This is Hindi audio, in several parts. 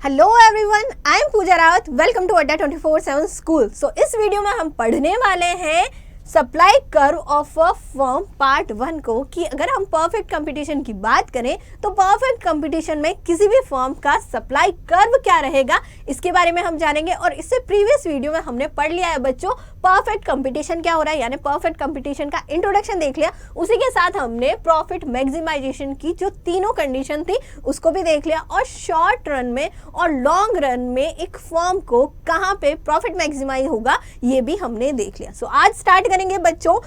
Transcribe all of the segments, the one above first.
Hello everyone, I am Pooja Rawat. Welcome to Adda 24/7 school. सो इस वीडियो में हम पढ़ने वाले हैं supply curve of a firm part 1 को, कि अगर हम परफेक्ट कंपटीशन की बात करें तो परफेक्ट कंपटीशन में किसी भी फर्म का सप्लाई कर्व क्या रहेगा, इसके बारे में हम जानेंगे। और इससे प्रीवियस वीडियो में हमने पढ़ लिया है बच्चों परफेक्ट कंपटीशन क्या हो रहा है, यानी परफेक्ट कंपटीशन का इंट्रोडक्शन देख लिया। उसी के साथ हमने प्रॉफिट मैक्सिमाइजेशन की जो तीनों कंडीशन थी उसको भी देख लिया, और शॉर्ट रन में और लॉन्ग रन में एक फर्म को कहाँ पे प्रॉफिट मैक्सिमाइज होगा ये भी हमने देख लिया। सो आज स्टार्ट करेंगे बच्चों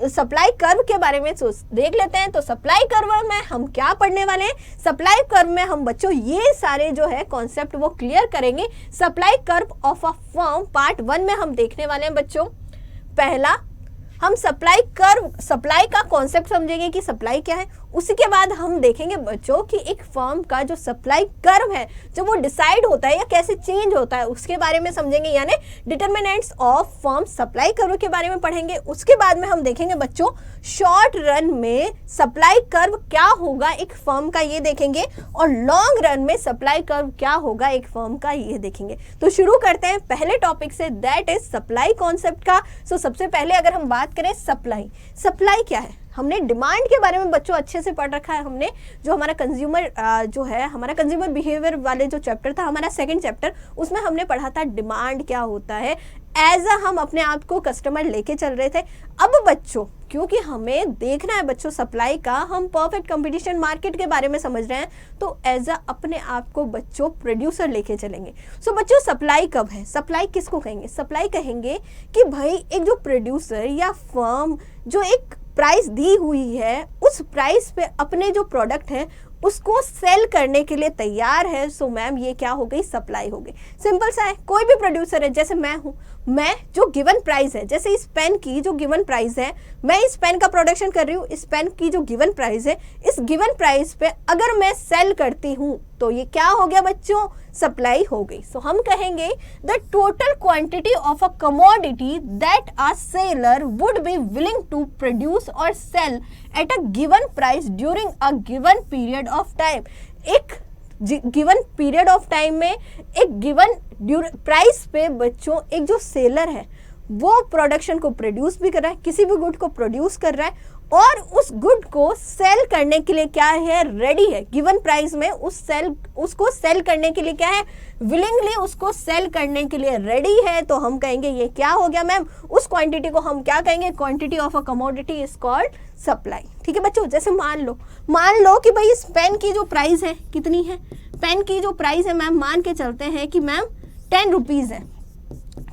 सप्लाई कर्व के बारे में। देख लेते हैं तो सप्लाई कर्व में हम क्या पढ़ने वाले हैं। सप्लाई कर्व में हम बच्चों ये सारे जो है कॉन्सेप्ट वो क्लियर करेंगे। Supply curve of a firm part 1 में हम देखने वाले हैं बच्चों। पहला हम सप्लाई कर्व, सप्लाई का कॉन्सेप्ट समझेंगे कि सप्लाई क्या है। उसी के बाद हम देखेंगे बच्चों कि एक फर्म का जो सप्लाई कर्व है जो वो डिसाइड होता है या कैसे चेंज होता है उसके बारे में समझेंगे, यानी determinants of firm supply curve के बारे में पढ़ेंगे। उसके बाद में हम देखेंगे बच्चों शॉर्ट रन में सप्लाई कर्व क्या होगा एक फर्म का, ये देखेंगे, और लॉन्ग रन में सप्लाई कर्व क्या होगा एक फर्म का, ये देखेंगे। तो शुरू करते हैं पहले टॉपिक से, दैट इज सप्लाई कॉन्सेप्ट का। सो सबसे पहले अगर हम बात करें सप्लाई क्या है, हमने डिमांड के बारे में बच्चों अच्छे से पढ़ रखा है। हमने जो हमारा कंज्यूमर जो है हमारा कंज्यूमर बिहेवियर वाले जो चैप्टर था हमारा सेकंड चैप्टर, उसमें हमने पढ़ा था डिमांड क्या होता है। एज अ हम अपने आप को कस्टमर लेके चल रहे थे। अब बच्चों क्योंकि हमें देखना है बच्चों सप्लाई का, हम परफेक्ट कंपटीशन मार्केट के बारे में समझ रहे हैं, तो एज अ अपने आप को बच्चों प्रोड्यूसर लेके चलेंगे। सो बच्चों सप्लाई कब है, सप्लाई किसको कहेंगे? सप्लाई कहेंगे कि भाई एक जो प्रोड्यूसर या फर्म जो एक प्राइस दी हुई है उस प्राइस पे अपने जो प्रोडक्ट है उसको सेल करने के लिए तैयार है। सो मैम ये क्या हो गई, सप्लाई हो गई। सिंपल सा है, कोई भी प्रोड्यूसर है, जैसे मैं हूँ, मैं जो गिवन प्राइस है, जैसे इस पेन की जो गिवन प्राइस है, मैं इस पेन का प्रोडक्शन कर रही हूँ, इस पेन की जो गिवन प्राइस है, इस गिवन प्राइस पे अगर मैं सेल करती हूँ तो ये क्या हो गया बच्चों, सप्लाई हो गई। सो हम कहेंगे the total quantity of a commodity that a seller would be willing to produce और sell at a given price during a given period of time. एक गिवन पीरियड ऑफ टाइम में एक गिवन प्राइस पे बच्चों एक जो सेलर है वो प्रोडक्शन को प्रोड्यूस भी कर रहा है, किसी भी गुड को प्रोड्यूस कर रहा है और उस गुड को सेल करने के लिए क्या है, रेडी है। गिवन प्राइस में उसको सेल करने के लिए क्या है, विलिंगली उसको सेल करने के लिए रेडी है। तो हम कहेंगे ये क्या हो गया मैम, उस क्वांटिटी को हम क्या कहेंगे, quantity of a commodity is called supply. ठीक है बच्चों, जैसे मान लो कि भाई इस पेन की जो प्राइस है कितनी है, पेन की जो प्राइस है मैम मान के चलते हैं कि मैम 10 रुपीज है।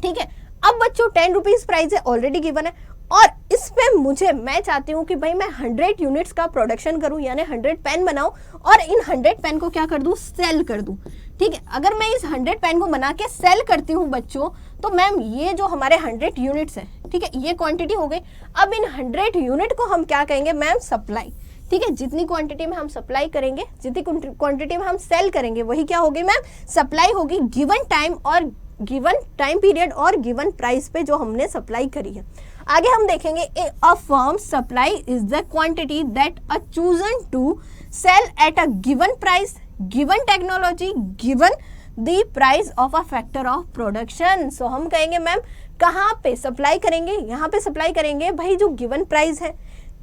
ठीक है, अब बच्चों 10 रुपीज प्राइस है, ऑलरेडी गिवन है, और इस पे मैं चाहती हूँ कि भाई मैं 100 यूनिट्स का प्रोडक्शन करूँ, यानी 100 पेन बनाऊँ और इन 100 पेन को क्या कर दूँ, सेल कर दूँ। ठीक है, अगर मैं इस 100 पेन को बना के सेल करती हूँ बच्चों, तो मैम ये जो हमारे 100 यूनिट्स है, ठीक है, ये क्वांटिटी हो गई। अब इन 100 यूनिट को हम क्या कहेंगे मैम, सप्लाई। ठीक है, जितनी क्वांटिटी में हम सप्लाई करेंगे, जितनी क्वांटिटी में हम सेल करेंगे, वही क्या होगी मैम, सप्लाई होगी, गिवन टाइम और गिवन टाइम पीरियड और गिवन प्राइस पे जो हमने सप्लाई करी है। आगे हम देखेंगे a firm supply is the quantity that a chosen to sell at a given price, given technology, given the price of a factor of production. So हम कहेंगे मैम कहाँ पे सप्लाई करेंगे, यहाँ पे सप्लाई करेंगे भाई जो गिवन प्राइस है,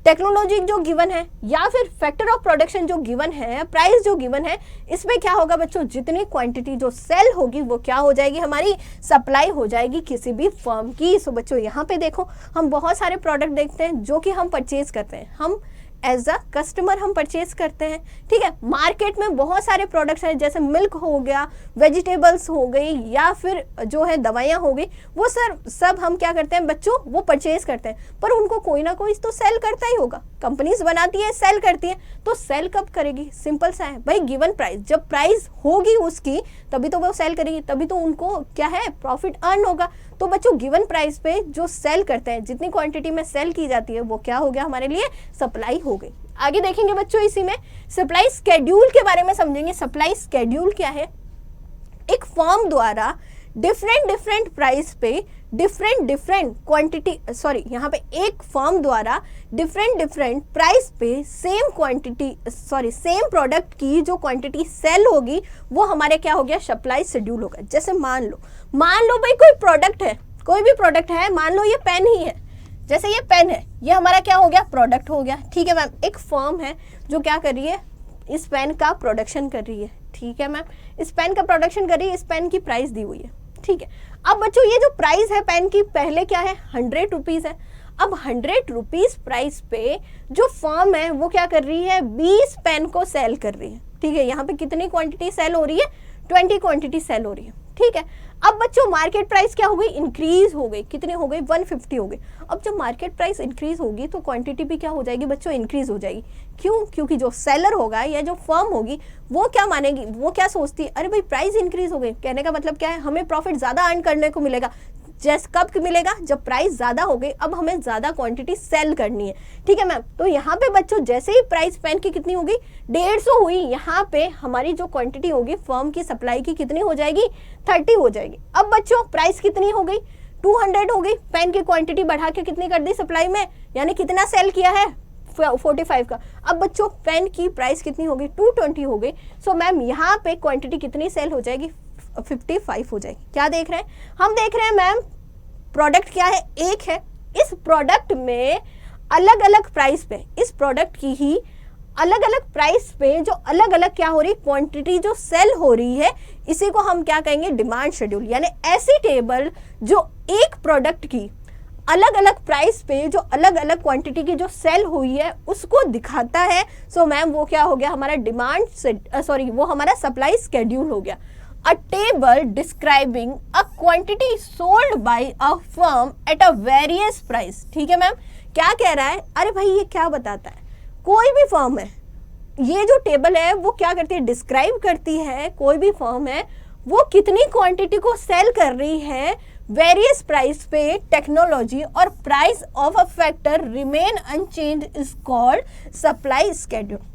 टेक्नोलॉजी जो गिवन है, या फिर फैक्टर ऑफ प्रोडक्शन जो गिवन है, प्राइस जो गिवन है, इसमें क्या होगा बच्चों, जितनी क्वांटिटी जो सेल होगी वो क्या हो जाएगी, हमारी सप्लाई हो जाएगी किसी भी फर्म की। सो बच्चों यहाँ पे देखो हम बहुत सारे प्रोडक्ट देखते हैं जो कि हम परचेज करते हैं, हम एज अ कस्टमर हम परचेज करते हैं। ठीक है, मार्केट में बहुत सारे प्रोडक्ट्स हैं, जैसे मिल्क हो गया, वेजिटेबल्स हो गई, या फिर जो है दवाइयाँ हो गई, वो सब हम क्या करते हैं बच्चों, वो परचेज करते हैं, पर उनको कोई ना कोई तो सेल करता ही होगा। कंपनीज बनाती है, सेल करती है, तो सेल कब करेगी, सिंपल सा है भाई, गिवन प्राइस, जब प्राइस होगी उसकी तभी तो वो सेल करेगी, तभी तो उनको क्या है, प्रॉफिट अर्न होगा। तो बच्चों गिवन प्राइस पे जो सेल करते हैं, जितनी क्वांटिटी में सेल की जाती है, वो क्या हो गया हमारे लिए, सप्लाई हो गई। आगे देखेंगे बच्चों इसी में सप्लाई स्केड्यूल के बारे में समझेंगे। सप्लाई स्केड्यूल क्या है, एक फर्म द्वारा डिफरेंट प्राइस पे डिफरेंट क्वांटिटी, सॉरी यहाँ पे एक फर्म द्वारा डिफरेंट प्राइस पे same quantity, sorry same product की जो क्वांटिटी सेल होगी वो हमारे क्या हो गया, सप्लाई शेड्यूल होगा। जैसे मान लो भाई कोई प्रोडक्ट है, कोई भी प्रोडक्ट है, मान लो ये पेन ही है, जैसे ये पेन है, ये हमारा क्या हो गया, प्रोडक्ट हो गया। ठीक है मैम, एक फर्म है जो क्या कर रही है, इस पेन का प्रोडक्शन कर रही है। ठीक है मैम, इस पेन का प्रोडक्शन कर रही है, इस पेन की प्राइस दी हुई है। ठीक है, अब बच्चों ये जो प्राइस है पेन की, पहले क्या है, 100 रुपीज़ है। अब 100 रुपीज़ प्राइस पे जो फर्म है वो क्या कर रही है, 20 पेन को सेल कर रही है। ठीक है, यहाँ पे कितनी क्वांटिटी सेल हो रही है, 20 क्वांटिटी सेल हो रही है। ठीक है, अब बच्चों मार्केट प्राइस क्या हो गई, इंक्रीज हो गई, कितनी हो गई, 150 हो गई। अब जब मार्केट प्राइस इंक्रीज होगी तो क्वांटिटी भी क्या हो जाएगी बच्चों, इंक्रीज हो जाएगी। क्यों, क्योंकि जो सेलर होगा या जो फर्म होगी वो क्या मानेगी, वो क्या सोचती है, अरे भाई प्राइस इंक्रीज हो गई, कहने का मतलब क्या है, हमें प्रॉफिट ज्यादा अर्न करने को मिलेगा। जैसे कब मिलेगा, जब प्राइस ज्यादा हो गई, अब हमें ज्यादा क्वांटिटी सेल करनी है। ठीक है मैम, तो यहाँ पे बच्चों जैसे ही प्राइस पेन की कितनी होगी, 150 हुई, यहाँ पे हमारी जो क्वांटिटी होगी फर्म की सप्लाई की कितनी हो जाएगी, 30 हो जाएगी। अब बच्चों प्राइस कितनी हो गई, 200 हो गई, पेन की क्वांटिटी बढ़ा के कितनी कर दी सप्लाई में, यानी कितना सेल किया है, 45 का। अब बच्चों पेन की प्राइस कितनी हो गई, 220 हो गई। सो मैम यहाँ पे क्वांटिटी कितनी सेल हो जाएगी, 55 हो जाएगी। क्या देख रहे हैं, हम देख रहे हैं मैम प्रोडक्ट क्या है, एक है, इस प्रोडक्ट में अलग अलग प्राइस पे, इस प्रोडक्ट की ही अलग अलग प्राइस पे जो अलग अलग क्या हो रही, क्वांटिटी जो सेल हो रही है, इसी को हम क्या कहेंगे, डिमांड शेड्यूल। यानी ऐसी टेबल जो एक प्रोडक्ट की अलग अलग प्राइस पे जो अलग अलग क्वांटिटी की जो सेल हुई है उसको दिखाता है। सो मैम वो क्या हो गया, हमारा डिमांड, सॉरी वो हमारा सप्लाई शेड्यूल हो गया। A table describing a quantity sold by a firm at a various price। ठीक है मैम, क्या कह रहा है, अरे भाई ये क्या बताता है, कोई भी फर्म है, ये जो टेबल है वो क्या करती है, डिस्क्राइब करती है कोई भी फर्म है वो कितनी क्वांटिटी को सेल कर रही है वेरियस प्राइस पे, टेक्नोलॉजी और price of a factor remain unchanged is called supply schedule.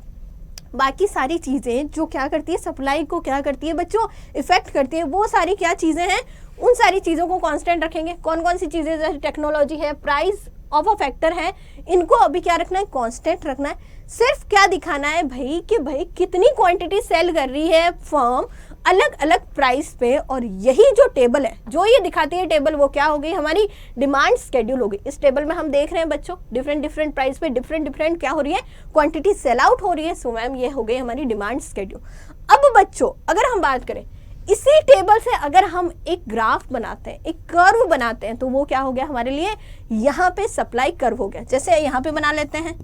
बाकी सारी चीज़ें जो क्या करती है, सप्लाई को क्या करती है बच्चों, इफेक्ट करती है, वो सारी क्या चीज़ें हैं, उन सारी चीज़ों को कांस्टेंट रखेंगे। कौन कौन सी चीज़ें, जैसे टेक्नोलॉजी है, प्राइस ऑफ अ फैक्टर है, इनको अभी क्या रखना है, कांस्टेंट रखना है। सिर्फ क्या दिखाना है भाई कि भाई कितनी क्वांटिटी सेल कर रही है फर्म अलग अलग प्राइस पे, और यही जो टेबल है, जो ये दिखाती है टेबल, वो क्या हो गई, हमारी डिमांड स्केड्यूल हो गई। इस टेबल में हम देख रहे हैं बच्चों डिफरेंट प्राइस पे डिफरेंट क्या हो रही है, क्वांटिटी सेल आउट हो रही है। सो मैम ये हो गई हमारी डिमांड स्केड्यूल। अब बच्चों अगर हम बात करें इसी टेबल से, अगर हम एक ग्राफ बनाते हैं, एक कर्व बनाते हैं, तो वो क्या हो गया हमारे लिए, यहाँ पे सप्लाई कर्व हो गया। जैसे यहाँ पे बना लेते हैं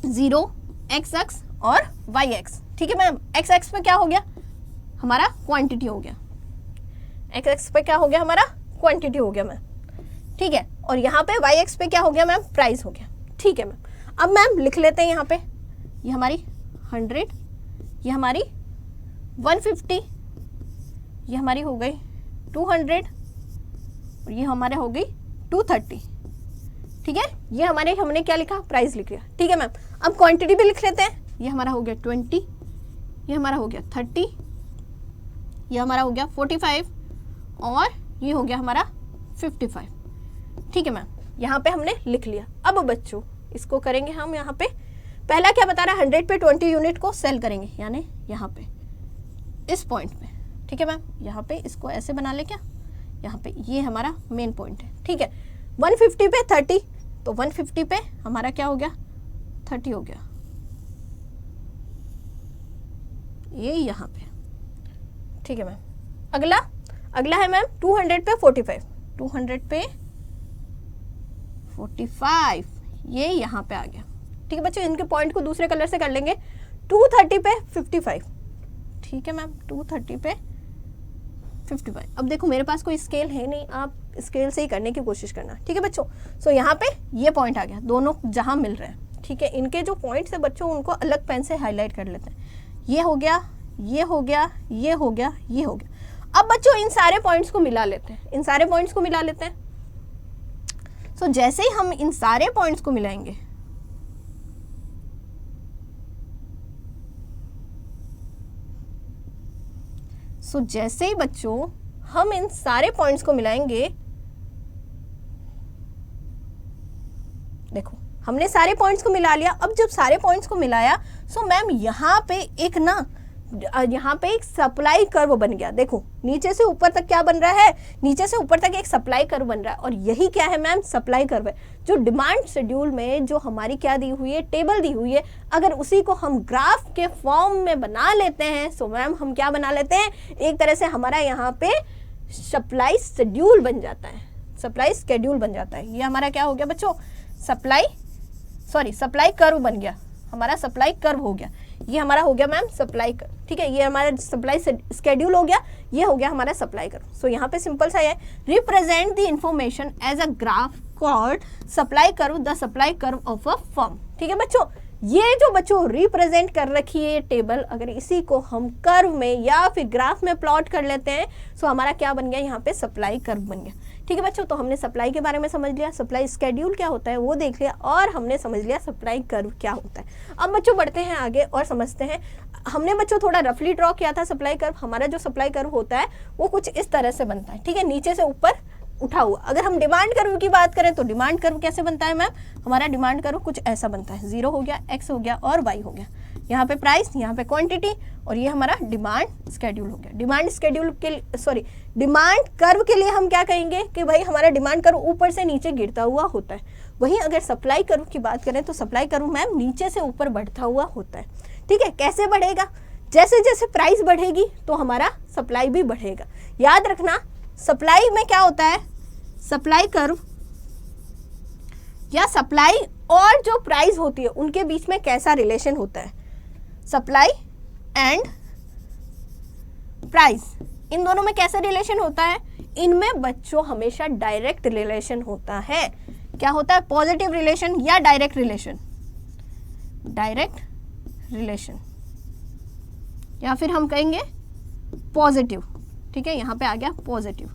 0 x एक्स और y एक्स। ठीक है मैम, x एक्स पे क्या हो गया, हमारा क्वांटिटी हो गया, x एक्स पे क्या हो गया, हमारा क्वांटिटी हो गया मैम। ठीक है, और यहाँ पे y एक्स पे क्या हो गया मैम, प्राइस हो गया। ठीक है मैम, अब मैम लिख लेते हैं यहाँ पे, ये हमारी 100, ये हमारी 150, ये हमारी हो गई 200 और ये हमारे हो गई 230। ठीक है, ये हमारे, हमने क्या लिखा, प्राइस लिख लिया। ठीक है मैम, अब क्वांटिटी भी लिख लेते हैं, ये हमारा हो गया 20, ये हमारा हो गया 30, ये हमारा हो गया 45 और ये हो गया हमारा 55। ठीक है मैम, यहाँ पे हमने लिख लिया। अब बच्चों इसको करेंगे हम, यहाँ पे पहला क्या बता रहा है, 100 पे 20 यूनिट को सेल करेंगे, यानी यहाँ पे इस पॉइंट पे। ठीक है मैम, यहाँ पे इसको ऐसे बना ले, क्या यहाँ पे ये हमारा मेन पॉइंट है। ठीक है, 150 पे 30, तो 150 पे हमारा क्या हो गया, 30 हो गया, ये यहाँ पे। ठीक है मैम, अगला है मैम 200 पे 45, 200 पे 45, ये यहाँ पे आ गया। ठीक है बच्चों, इनके पॉइंट को दूसरे कलर से कर लेंगे, 230 पे 55। ठीक है मैम, 230 पे 55। अब देखो मेरे पास कोई स्केल है नहीं, आप स्केल से ही करने की कोशिश करना। ठीक है बच्चों, सो यहाँ पे ये पॉइंट आ गया, दोनों जहाँ मिल रहे हैं। ठीक है, इनके जो पॉइंट्स है बच्चों उनको अलग पेन से हाईलाइट कर लेते हैं। ये हो गया, ये हो गया, ये हो गया, ये हो गया। अब बच्चों इन सारे पॉइंट्स को मिला लेते हैं, इन सारे पॉइंट्स को मिला लेते हैं। सो जैसे ही हम इन सारे पॉइंट्स को मिलाएंगे, जैसे ही बच्चों हम इन सारे पॉइंट्स को मिलाएंगे, देखो हमने सारे पॉइंट्स को मिला लिया। अब जब सारे पॉइंट्स को मिलाया सो मैम यहाँ पे एक ना, यहाँ पे एक सप्लाई कर्व बन गया। देखो नीचे से ऊपर तक क्या बन रहा है, नीचे से ऊपर तक एक सप्लाई कर्व बन रहा है, और यही क्या है मैम, सप्लाई कर्व है। जो डिमांड शेड्यूल में जो हमारी क्या दी हुई है, टेबल दी हुई है, अगर उसी को हम ग्राफ के फॉर्म में बना लेते हैं सो मैम हम क्या बना लेते हैं, एक तरह से हमारा यहाँ पे सप्लाई शेड्यूल बन जाता है, सप्लाई शेड्यूल बन जाता है। ये हमारा क्या हो गया बच्चों, सप्लाई कर्व बन गया, हमारा सप्लाई कर्व हो गया। ये हमारा हो गया मैम सप्लाई कर्व, ठीक है। ये हमारा सप्लाई शेड्यूल हो गया, ये हो गया हमारा सप्लाई कर्व। सो यहाँ पे सिंपल सा है, represent the information as a graph called supply curve, the supply curve of a firm. ठीक है बच्चों, ये जो बच्चों रिप्रेजेंट कर रखी है टेबल, अगर इसी को हम कर्व में या फिर ग्राफ में प्लॉट कर लेते हैं सो हमारा क्या बन गया, यहाँ पे सप्लाई कर्व बन गया। ठीक है बच्चों, तो हमने सप्लाई के बारे में समझ लिया, सप्लाई शेड्यूल क्या होता है वो देख लिया, और हमने समझ लिया सप्लाई कर्व क्या होता है। अब बच्चों बढ़ते हैं आगे और समझते हैं। हमने बच्चों थोड़ा रफली ड्रॉ किया था सप्लाई कर्व। हमारा जो सप्लाई कर्व होता है वो कुछ इस तरह से बनता है, ठीक है, नीचे से ऊपर उठा हुआ। अगर हम डिमांड कर्व की बात करें तो डिमांड कर्व कैसे बनता है मैम, हमारा डिमांड कर्व कुछ ऐसा बनता है, 0 हो गया, x हो गया और y हो गया, यहाँ पे प्राइस, यहाँ पे क्वांटिटी, और ये हमारा डिमांड शेड्यूल हो गया। डिमांड शेड्यूल के लिए डिमांड कर्व के लिए हम क्या कहेंगे कि भाई हमारा डिमांड कर्व ऊपर से नीचे गिरता हुआ होता है। वहीं अगर सप्लाई कर्व की बात करें तो सप्लाई कर्व मैम नीचे से ऊपर बढ़ता हुआ होता है। ठीक है, कैसे बढ़ेगा, जैसे जैसे प्राइस बढ़ेगी तो हमारा सप्लाई भी बढ़ेगा। याद रखना सप्लाई में क्या होता है, सप्लाई कर्व या सप्लाई और जो प्राइस होती है उनके बीच में कैसा रिलेशन होता है, सप्लाई एंड प्राइस, इन दोनों में कैसा रिलेशन होता है, इनमें बच्चों हमेशा डायरेक्ट रिलेशन होता है। क्या होता है, पॉजिटिव रिलेशन या डायरेक्ट रिलेशन, डायरेक्ट रिलेशन, या फिर हम कहेंगे पॉजिटिव। ठीक है, यहाँ पे आ गया पॉजिटिव।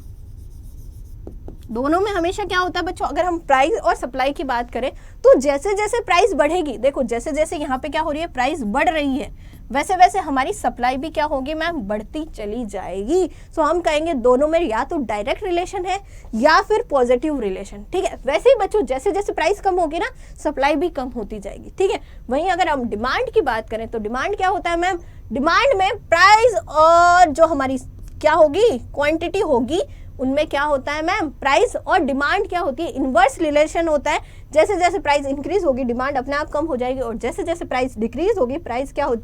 दोनों में हमेशा क्या होता है बच्चों, अगर हम प्राइस और सप्लाई की बात करें तो जैसे जैसे प्राइस बढ़ेगी, देखो जैसे जैसे यहाँ पे क्या हो रही है, प्राइस बढ़ रही है, वैसे वैसे हमारी सप्लाई भी क्या होगी मैम, बढ़ती चली जाएगी। सो हम कहेंगे दोनों में या तो डायरेक्ट रिलेशन है या फिर पॉजिटिव रिलेशन। ठीक है, वैसे ही बच्चों जैसे जैसे प्राइस कम होगी ना, सप्लाई भी कम होती जाएगी। ठीक है, वहीं अगर हम डिमांड की बात करें तो डिमांड क्या होता है मैम, डिमांड में प्राइस और जो हमारी क्या होगी, क्वांटिटी होगी, उनमें क्या होता है मैम, प्राइस और डिमांड क्या होती है, इनवर्स रिलेशन होता है। जैसे जैसे प्राइस इंक्रीज होगी डिमांड अपने आप कम हो जाएगी, और जैसे जैसे प्राइस डिक्रीज होगी प्राइस क्या हो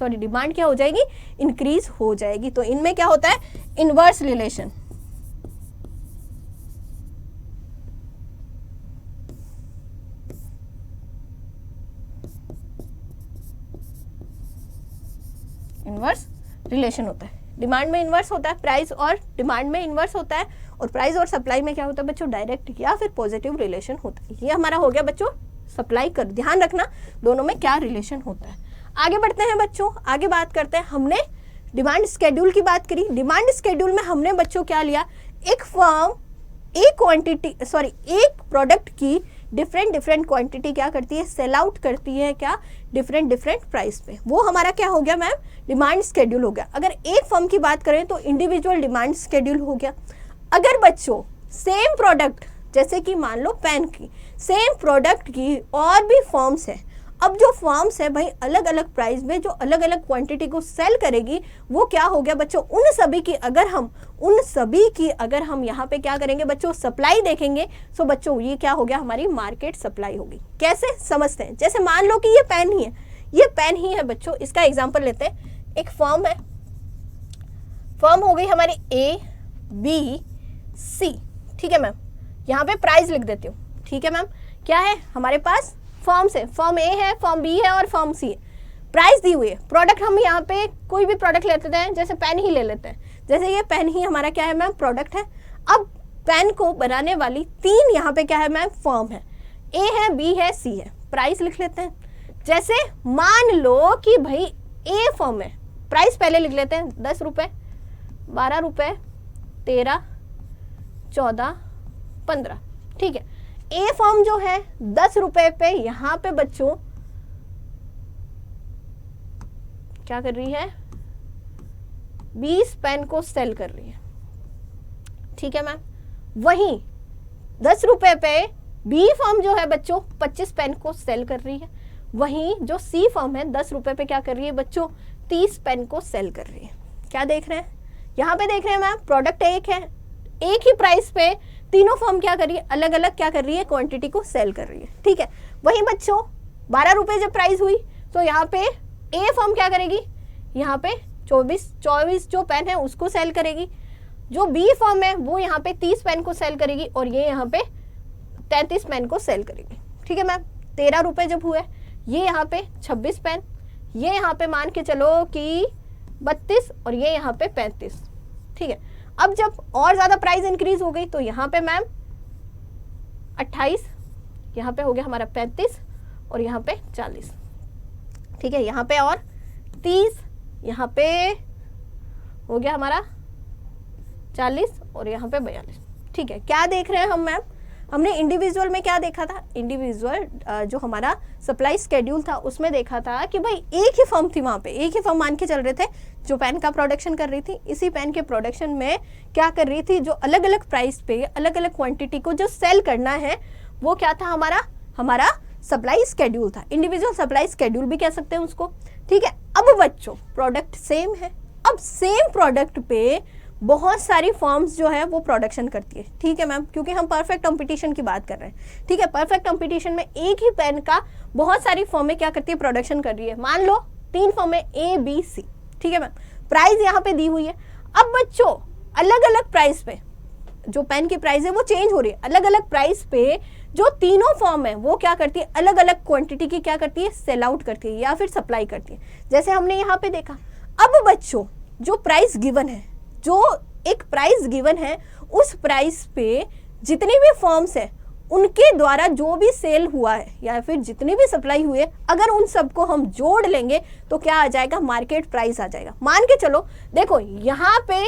डिमांड क्या हो जाएगी, इंक्रीज हो जाएगी। तो इनमें क्या होता है, इनवर्स रिलेशन। इनवर्स रिलेशन होता है, डिमांड में इन्वर्स होता है, प्राइस और डिमांड में इन्वर्स होता है, और प्राइस और सप्लाई में क्या होता है बच्चों, डायरेक्ट या फिर पॉजिटिव रिलेशन होता है। ये हमारा हो गया बच्चों सप्लाई कर, ध्यान रखना दोनों में क्या रिलेशन होता है। आगे बढ़ते हैं बच्चों, आगे बात करते हैं। हमने डिमांड शेड्यूल की बात करी। डिमांड शेड्यूल में हमने बच्चों क्या लिया, एक फर्म एक प्रोडक्ट की डिफरेंट क्वांटिटी क्या करती है, सेल आउट करती है, क्या, डिफरेंट प्राइस पे। वो हमारा क्या हो गया मैम, डिमांड शेड्यूल हो गया। अगर एक फर्म की बात करें तो इंडिविजुअल डिमांड शेड्यूल हो गया। अगर बच्चों सेम प्रोडक्ट, जैसे कि मान लो पेन की, सेम प्रोडक्ट की और भी फर्म्स है, अब जो फर्म्स है भाई अलग अलग प्राइस में जो अलग अलग क्वांटिटी को सेल करेगी, वो क्या हो गया बच्चों, उन सभी की अगर हम यहाँ पे क्या करेंगे बच्चों, सप्लाई देखेंगे, सो बच्चों ये क्या हो गया, हमारी मार्केट सप्लाई होगी। कैसे समझते हैं, जैसे मान लो कि ये पेन ही है बच्चों, इसका एग्जाम्पल लेते हैं। एक फर्म है, फर्म हो गई हमारी ABC, ठीक है मैम, यहाँ पे प्राइस लिख देती हूँ। ठीक है मैम, क्या है हमारे पास, फर्म्स है, फर्म A है, फर्म B है और फर्म C है। प्राइस दी हुई है, प्रोडक्ट हम यहाँ पे कोई भी प्रोडक्ट लेते हैं, जैसे पेन ही ले लेते हैं, जैसे ये पेन ही हमारा क्या है मैम, प्रोडक्ट है। अब पेन को बनाने वाली 3 यहाँ पे क्या है मैम, फर्म है, A है, B है, C है। प्राइस लिख लेते हैं। जैसे मान लो कि भाई A फर्म है, प्राइस पहले लिख लेते हैं, 10 रुपये, 12 रुपये, 13, 14, 15। ठीक है, ए फर्म जो है 10 रुपए पे यहाँ पे बच्चों क्या कर रही है, 20 पेन को सेल कर रही है। ठीक है मैम। वहीं 10 रुपए पे बी फर्म जो है बच्चों 25 पेन को सेल कर रही है, वहीं जो सी फर्म है 10 रुपए पे क्या कर रही है बच्चों 30 पेन को सेल कर रही है। क्या देख रहे हैं यहाँ पे, देख रहे हैं मैम प्रोडक्ट एक है, एक ही प्राइस पे तीनों फर्म क्या कर रही है, अलग अलग क्या कर रही है, क्वांटिटी को सेल कर रही है। ठीक है, वहीं बच्चों 12 रुपए जब प्राइस हुई तो यहाँ पे ए फर्म क्या करेगी, यहाँ पे 24 जो पेन है उसको सेल करेगी, जो बी फर्म है वो यहाँ पे 30 पेन को सेल करेगी और ये यहाँ पे 33 पेन को सेल करेगी। ठीक है मैम, 13 रुपए जब हुए, ये यहाँ पे 26 पेन, ये यहाँ पे मान के चलो कि 32 और ये यहाँ पे 35। ठीक है, अब जब और ज्यादा प्राइस इंक्रीज हो गई तो यहाँ पे मैम 28, यहाँ पे हो गया हमारा 35 और यहाँ पे 40। ठीक है, यहाँ पे और 30, यहाँ पे हो गया हमारा 40 और यहाँ पे 42। ठीक है, क्या देख रहे हैं हम मैम, हमने इंडिविजुअल में क्या देखा था, इंडिविजुअल जो हमारा सप्लाई स्केड्यूल था उसमें देखा था कि भाई एक ही फर्म थी, वहाँ पे एक ही फर्म मान के चल रहे थे जो पेन का प्रोडक्शन कर रही थी। इसी पेन के प्रोडक्शन में क्या कर रही थी, जो अलग अलग प्राइस पे अलग अलग क्वांटिटी को जो सेल करना है वो क्या था, हमारा सप्लाई स्केड्यूल था, इंडिविजुअल सप्लाई स्केड्यूल भी कह सकते हैं उसको। ठीक है, अब बच्चों प्रोडक्ट सेम है, अब सेम प्रोडक्ट पे बहुत सारी फर्म्स जो है वो प्रोडक्शन करती है। ठीक है मैम, क्योंकि हम परफेक्ट कंपटीशन की बात कर रहे हैं। ठीक है, परफेक्ट कंपटीशन में एक ही पेन का बहुत सारी फर्में क्या करती है, प्रोडक्शन कर रही है। मान लो 3 फर्में ए बी सी। ठीक है मैम, प्राइस यहाँ पे दी हुई है। अब बच्चों अलग अलग प्राइस पे जो पेन की प्राइस है वो चेंज हो रही है, अलग अलग प्राइस पे जो तीनों फर्म है वो क्या करती है, अलग अलग क्वांटिटी की क्या करती है, सेल आउट करती है या फिर सप्लाई करती है, जैसे हमने यहाँ पे देखा। अब बच्चों जो प्राइस गिवन है, जो एक प्राइस गिवन है, उस प्राइस पे जितनी भी फर्म्स है उनके द्वारा जो भी सेल हुआ है या फिर जितनी भी सप्लाई हुई है, अगर उन सबको हम जोड़ लेंगे तो क्या आ जाएगा, मार्केट प्राइस आ जाएगा। मान के चलो, देखो यहाँ पे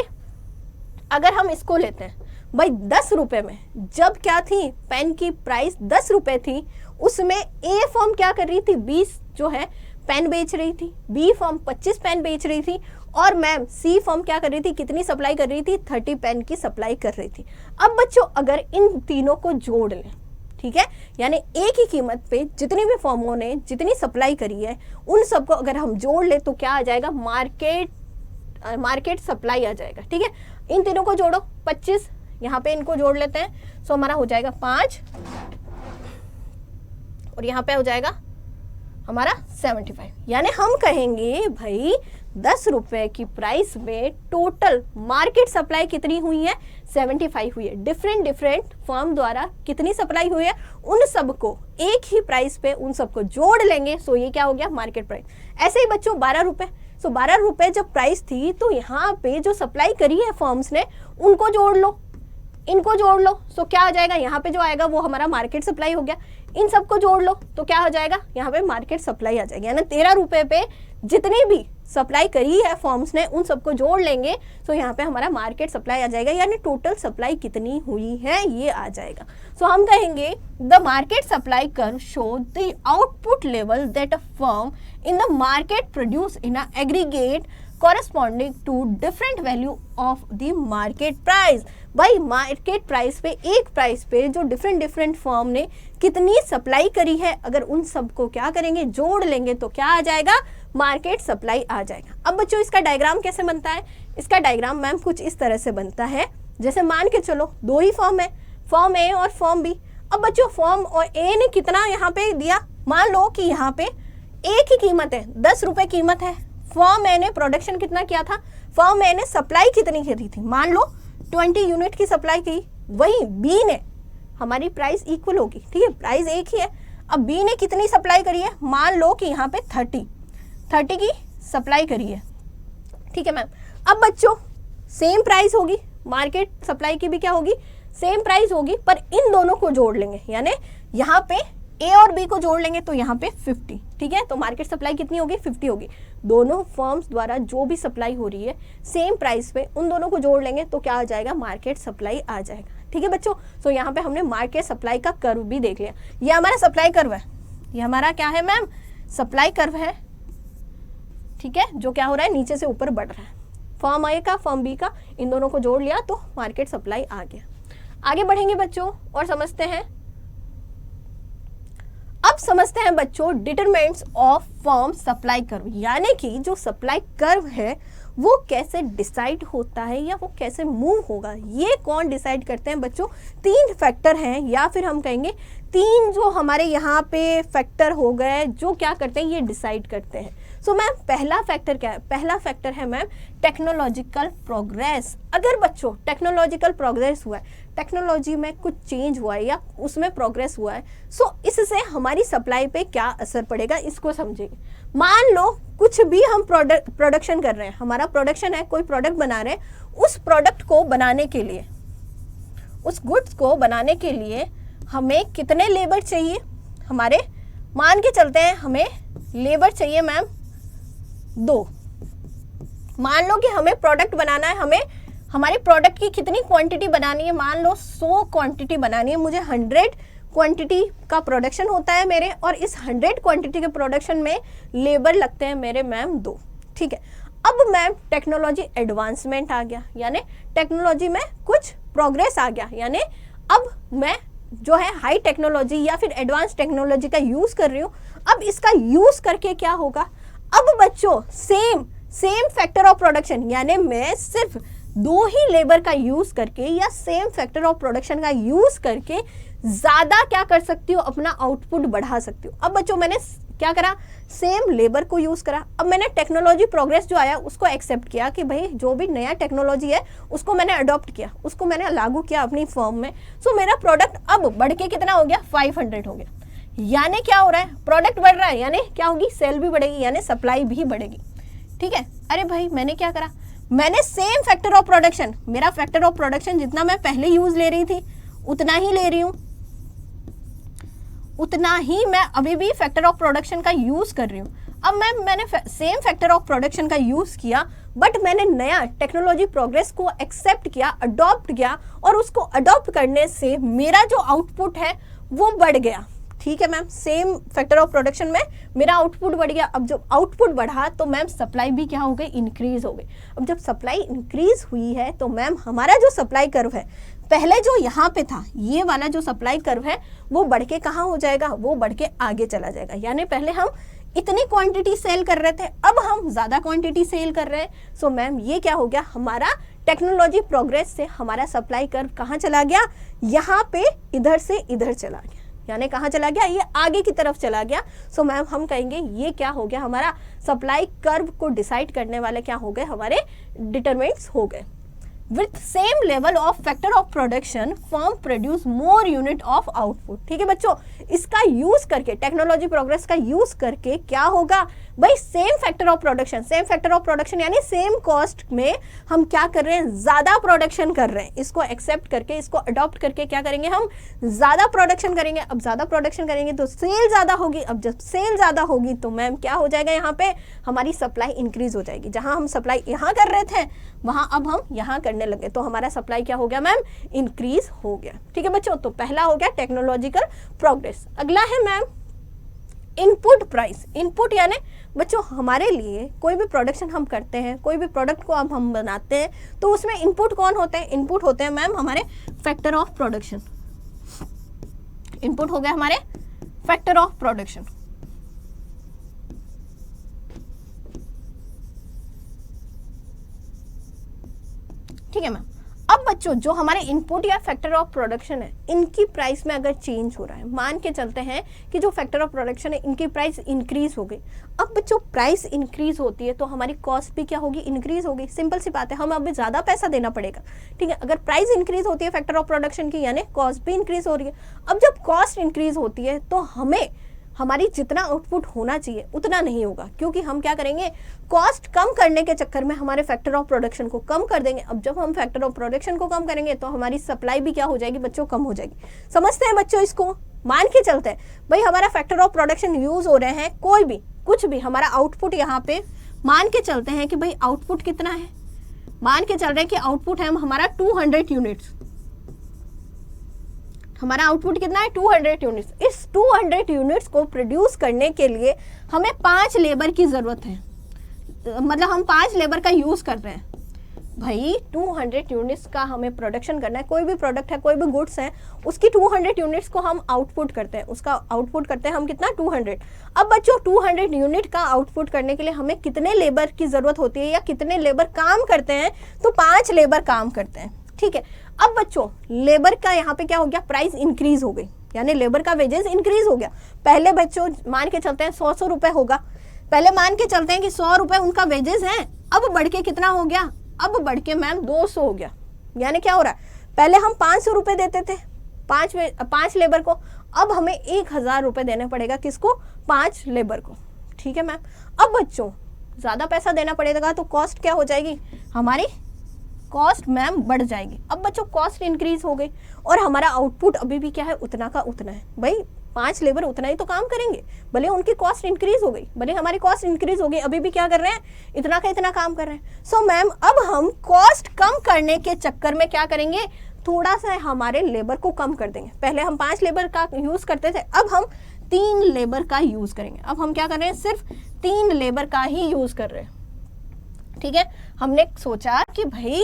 अगर हम इसको लेते हैं भाई 10 रुपए में, जब क्या थी पेन की प्राइस 10 रुपए थी, उसमें ए फर्म क्या कर रही थी, 20 जो है पेन बेच रही थी, बी फर्म 25 पेन बेच रही थी और मैम सी फर्म क्या कर रही थी, कितनी सप्लाई कर रही थी, 30 पेन की सप्लाई कर रही थी। अब बच्चों अगर इन तीनों को जोड़ लें, ठीक है, यानी एक ही कीमत पे जितनी भी फर्मों ने जितनी सप्लाई करी है उन सबको अगर हम जोड़ ले तो क्या आ जाएगा, मार्केट सप्लाई आ जाएगा। ठीक है, इन तीनों को जोड़ो, 25 यहाँ पे इनको जोड़ लेते हैं, सो हमारा हो जाएगा 5 और यहाँ पे हो जाएगा हमारा 75। यानी हम कहेंगे भाई 10 रुपए की प्राइस में टोटल मार्केट सप्लाई कितनी हुई है, 75 हुई है। डिफरेंट फर्म द्वारा कितनी सप्लाई हुई है, उन सबको एक ही प्राइस पे उन सबको जोड़ लेंगे, सो ये क्या हो गया, मार्केट प्राइस। ऐसे ही बच्चों 12 रुपए, सो 12 रुपए जब प्राइस थी तो यहाँ पे जो सप्लाई करी है फर्म्स ने उनको जोड़ लो, इनको जोड़ लो, सो क्या आ जाएगा, यहाँ पे जो आएगा वो हमारा मार्केट सप्लाई हो गया। इन सबको जोड़ लो तो क्या हो जाएगा, यहाँ पे मार्केट सप्लाई आ जाएगी। यानी 13 रुपए पे जितनी भी सप्लाई करी है फर्म्स ने उन सबको जोड़ लेंगे, सो यहाँ पे हमारा मार्केट सप्लाई आ जाएगा, यानी टोटल सप्लाई कितनी हुई है ये आ जाएगा। सो हम कहेंगे the market supply curve show the output level that a firm in the market produce in a aggregate corresponding to different value of the market price। भाई मार्केट प्राइस पे, एक प्राइस पे जो डिफरेंट फर्म ने कितनी सप्लाई करी है, अगर उन सबको क्या करेंगे, जोड़ लेंगे तो क्या आ जाएगा, मार्केट सप्लाई आ जाएगा। अब बच्चों इसका डायग्राम कैसे बनता है, इसका डायग्राम मैम कुछ इस तरह से बनता है, जैसे मान के चलो 2 ही फर्म है, फर्म ए और फर्म बी। अब बच्चों फर्म और ए ने कितना यहाँ पे दिया, मान लो कि यहाँ पे एक ही कीमत है, 10 रुपए कीमत है। फर्म ए ने प्रोडक्शन कितना किया था, फर्म ए ने सप्लाई कितनी करी थी, मान लो 20 यूनिट की सप्लाई की, वही बी ने, हमारी प्राइस इक्वल होगी, ठीक है, प्राइस एक ही है। अब बी ने कितनी सप्लाई करी है, मान लो कि यहाँ पे 30 की सप्लाई करी है। ठीक है मैम, अब बच्चों सेम प्राइस होगी, मार्केट सप्लाई की भी क्या होगी, सेम प्राइस होगी, पर इन दोनों को जोड़ लेंगे, यानी यहाँ पे ए और बी को जोड़ लेंगे तो यहाँ पे 50। ठीक है, तो मार्केट सप्लाई कितनी होगी, 50 होगी। दोनों फर्म्स द्वारा जो भी सप्लाई हो रही है सेम प्राइस पे, उन दोनों को जोड़ लेंगे तो क्या आ जाएगा, मार्केट सप्लाई आ जाएगा। ठीक है बच्चों, सो यहाँ पे हमने मार्केट सप्लाई का कर्व भी देख लिया। ये हमारा सप्लाई कर्व है, ये हमारा क्या है मैम, सप्लाई कर्व है। ठीक है, जो क्या हो रहा है, नीचे से ऊपर बढ़ रहा है। फर्म ए का फर्म बी का, इन दोनों को जोड़ लिया तो मार्केट सप्लाई आ गया। आगे बढ़ेंगे बच्चों और समझते हैं। अब समझते हैं बच्चों determinants of firm supply curve, यानी कि जो सप्लाई कर्व है वो कैसे डिसाइड होता है या वो कैसे मूव होगा, ये कौन डिसाइड करते हैं बच्चों। 3 फैक्टर हैं, या फिर हम कहेंगे 3 जो हमारे यहाँ पे फैक्टर हो गए जो क्या करते हैं, ये डिसाइड करते हैं। सो मैम पहला फैक्टर क्या है, पहला फैक्टर है मैम टेक्नोलॉजिकल प्रोग्रेस। अगर बच्चों टेक्नोलॉजिकल प्रोग्रेस हुआ है, टेक्नोलॉजी में कुछ चेंज हुआ है या उसमें प्रोग्रेस हुआ है, सो इससे हमारी सप्लाई पे क्या असर पड़ेगा इसको समझेंगे। मान लो कुछ भी हम प्रोडक्शन कर रहे हैं, हमारा प्रोडक्शन है, कोई प्रोडक्ट बना रहे हैं, उस प्रोडक्ट को बनाने के लिए, उस गुड्स को बनाने के लिए हमें कितने लेबर चाहिए, हमारे मान के चलते हैं हमें लेबर चाहिए मैम 2। मान लो कि हमें प्रोडक्ट बनाना है, हमें हमारे प्रोडक्ट की कितनी क्वांटिटी बनानी है, मान लो 100 क्वांटिटी बनानी है, मुझे 100 क्वांटिटी का प्रोडक्शन होता है मेरे, और इस 100 क्वांटिटी के प्रोडक्शन में लेबर लगते हैं मेरे मैम 2। ठीक है, अब मैम टेक्नोलॉजी एडवांसमेंट आ गया, यानी टेक्नोलॉजी में कुछ प्रोग्रेस आ गया, यानी अब मैं जो है हाई टेक्नोलॉजी या फिर एडवांस टेक्नोलॉजी का यूज कर रही हूँ। अब इसका यूज करके क्या होगा, अब बच्चों सेम फैक्टर ऑफ प्रोडक्शन, यानी मैं सिर्फ 2 ही लेबर का यूज करके या सेम फैक्टर ऑफ प्रोडक्शन का यूज करके ज्यादा क्या कर सकती हूँ, अपना आउटपुट बढ़ा सकती हूँ। अब बच्चों मैंने क्या करा, सेम लेबर को यूज करा। अब मैंने टेक्नोलॉजी प्रोग्रेस जो आया उसको एक्सेप्ट किया कि भाई जो भी नया टेक्नोलॉजी है उसको मैंने अडॉप्ट किया, उसको मैंने लागू किया अपनी फर्म में। सो मेरा प्रोडक्ट अब बढ़ के कितना हो गया, 500 हो गया। यानी क्या हो रहा है, प्रोडक्ट बढ़ रहा है, यानी क्या होगी, सेल भी बढ़ेगी, यानी सप्लाई भी बढ़ेगी। ठीक है, अरे भाई मैंने क्या करा, मैंने सेम फैक्टर ऑफ प्रोडक्शन, मेरा फैक्टर ऑफ प्रोडक्शन जितना मैं पहले यूज ले रही थी उतना ही ले रही हूँ, उतना ही मैं अभी भी फैक्टर ऑफ प्रोडक्शन का यूज कर रही हूँ। अब मैंने सेम फैक्टर ऑफ प्रोडक्शन का यूज किया, बट मैंने नया टेक्नोलॉजी प्रोग्रेस को एक्सेप्ट किया, अडॉप्ट किया, और उसको अडॉप्ट करने से मेरा जो आउटपुट है वो बढ़ गया। ठीक है ma'am, same factor of production में मेरा आउटपुट बढ़ गया। अब जब आउटपुट बढ़ा तो मैम सप्लाई भी क्या हो गई, इंक्रीज हो गई। अब जब सप्लाई इंक्रीज हुई है तो मैम हमारा जो सप्लाई कर्व है, पहले जो यहाँ पे था ये वाला जो सप्लाई कर्व है वो बढ़ के कहाँ हो जाएगा, वो बढ़ के आगे चला जाएगा। यानी पहले हम इतनी क्वांटिटी सेल कर रहे थे, अब हम ज्यादा क्वांटिटी सेल कर रहे हैं। सो मैम ये क्या हो गया, हमारा टेक्नोलॉजी प्रोग्रेस से हमारा सप्लाई कर्व कहाँ चला गया, यहाँ पे इधर से इधर चला गया, यानी कहाँ चला गया, ये आगे की तरफ चला गया। सो मैम हम कहेंगे ये क्या हो गया, हमारा सप्लाई कर्व को डिसाइड करने वाले क्या हो गए, हमारे डिटरमिनेंट्स हो गए। With same level of factor of production, firm produce more unit of output। ठीक है बच्चों, इसका यूज करके, टेक्नोलॉजी प्रोग्रेस का यूज करके क्या होगा भाई, same factor of production, same factor of production यानी सेम कॉस्ट में हम क्या कर रहे हैं, ज्यादा प्रोडक्शन कर रहे हैं। इसको एक्सेप्ट करके, इसको अडॉप्ट करके क्या करेंगे, हम ज्यादा प्रोडक्शन करेंगे। अब ज्यादा प्रोडक्शन करेंगे तो सेल ज्यादा होगी। अब जब सेल ज्यादा होगी तो मैम क्या हो जाएगा, यहाँ पे हमारी सप्लाई इंक्रीज हो जाएगी। जहां हम सप्लाई यहाँ कर रहे थे वहां अब हम यहाँ करने लगे तो हमारा सप्लाई क्या हो गया मैम, इंक्रीज हो गया। ठीक है बच्चों, तो पहला हो गया टेक्नोलॉजिकल प्रोग्रेस। अगला है मैम इनपुट प्राइस। इनपुट यानी बच्चों हमारे लिए कोई भी प्रोडक्शन हम करते हैं, कोई भी प्रोडक्ट को अब हम बनाते हैं तो उसमें इनपुट कौन होते हैं, इनपुट होते हैं मैम हमारे फैक्टर ऑफ प्रोडक्शन। इनपुट हो गया हमारे फैक्टर ऑफ प्रोडक्शन। ठीक है मैम, अब बच्चों जो हमारे इनपुट या फैक्टर ऑफ प्रोडक्शन है, इनकी प्राइस में अगर चेंज हो रहा है, मान के चलते हैं कि जो फैक्टर ऑफ प्रोडक्शन है इनकी प्राइस इंक्रीज हो गई। अब बच्चों प्राइस इंक्रीज होती है तो हमारी कॉस्ट भी क्या होगी, इंक्रीज होगी। सिंपल सी बात है, हम अभी ज्यादा पैसा देना पड़ेगा। ठीक है, अगर प्राइस इंक्रीज होती है फैक्टर ऑफ प्रोडक्शन की, यानी कॉस्ट भी इंक्रीज हो रही है। अब जब कॉस्ट इंक्रीज होती है तो हमें हमारी जितना आउटपुट होना चाहिए उतना नहीं होगा, क्योंकि हम क्या करेंगे, कॉस्ट कम करने के चक्कर में हमारे फैक्टर ऑफ प्रोडक्शन को कम कर देंगे। अब जब हम फैक्टर ऑफ प्रोडक्शन को कम करेंगे तो हमारी सप्लाई भी क्या हो जाएगी बच्चों, कम हो जाएगी। समझते हैं बच्चों इसको, मान के चलते हैं भाई हमारा फैक्टर ऑफ प्रोडक्शन यूज हो रहे हैं, कोई भी कुछ भी हमारा आउटपुट यहाँ पे मान के चलते हैं कि भाई आउटपुट कितना है, मान के चल रहे हैं कि आउटपुट है हमारा 200 यूनिट्स। हमारा आउटपुट कितना है, 200 यूनिट्स। इस 200 यूनिट्स को प्रोड्यूस करने के लिए हमें 5 लेबर की जरूरत है, मतलब हम 5 लेबर का यूज कर रहे हैं। भाई 200 यूनिट्स का हमें प्रोडक्शन करना है, कोई भी प्रोडक्ट है, कोई भी गुड्स है, उसकी 200 यूनिट्स को हम आउटपुट करते हैं, उसका आउटपुट करते हैं हम कितना 200। अब बच्चों 200 यूनिट का आउटपुट करने के लिए हमें कितने लेबर की ज़रूरत होती है या कितने लेबर काम करते हैं, तो 5 लेबर काम करते हैं, ठीक है। अब बच्चों लेबर का यहाँ पे क्या हो गया, प्राइस इंक्रीज हो गई, यानी लेबर का वेजेस इंक्रीज हो गया। पहले बच्चों मान के चलते हैं 100 रुपए होगा, पहले मान के चलते हैं कि 100 रुपए उनका वेजेस है, अब बढ़ के कितना हो गया, अब बढ़ के मैम 200 हो गया। यानी क्या हो रहा है, पहले हम 500 रुपए देते थे 5 लेबर को, अब हमें 1000 रुपए देना पड़ेगा, किसको, 5 लेबर को, ठीक है मैम। अब बच्चों ज़्यादा पैसा देना पड़ेगा तो कॉस्ट क्या हो जाएगी, हमारी कॉस्ट मैम बढ़ जाएगी। अब बच्चों कॉस्ट इंक्रीज हो गई और हमारा आउटपुट अभी भी क्या है, उतना का उतना है। भाई 5 लेबर उतना ही तो काम करेंगे, भले उनकी कॉस्ट इंक्रीज हो गई, भले हमारी कॉस्ट इंक्रीज हो गई, अभी भी क्या कर रहे हैं, इतना का इतना काम कर रहे हैं। सो मैम अब हम कॉस्ट कम करने के चक्कर में क्या करेंगे, थोड़ा सा हमारे लेबर को कम कर देंगे। पहले हम 5 लेबर का यूज करते थे, अब हम 3 लेबर का यूज करेंगे। अब हम क्या कर रहे हैं, सिर्फ 3 लेबर का ही यूज कर रहे हैं, ठीक है। हमने सोचा कि भाई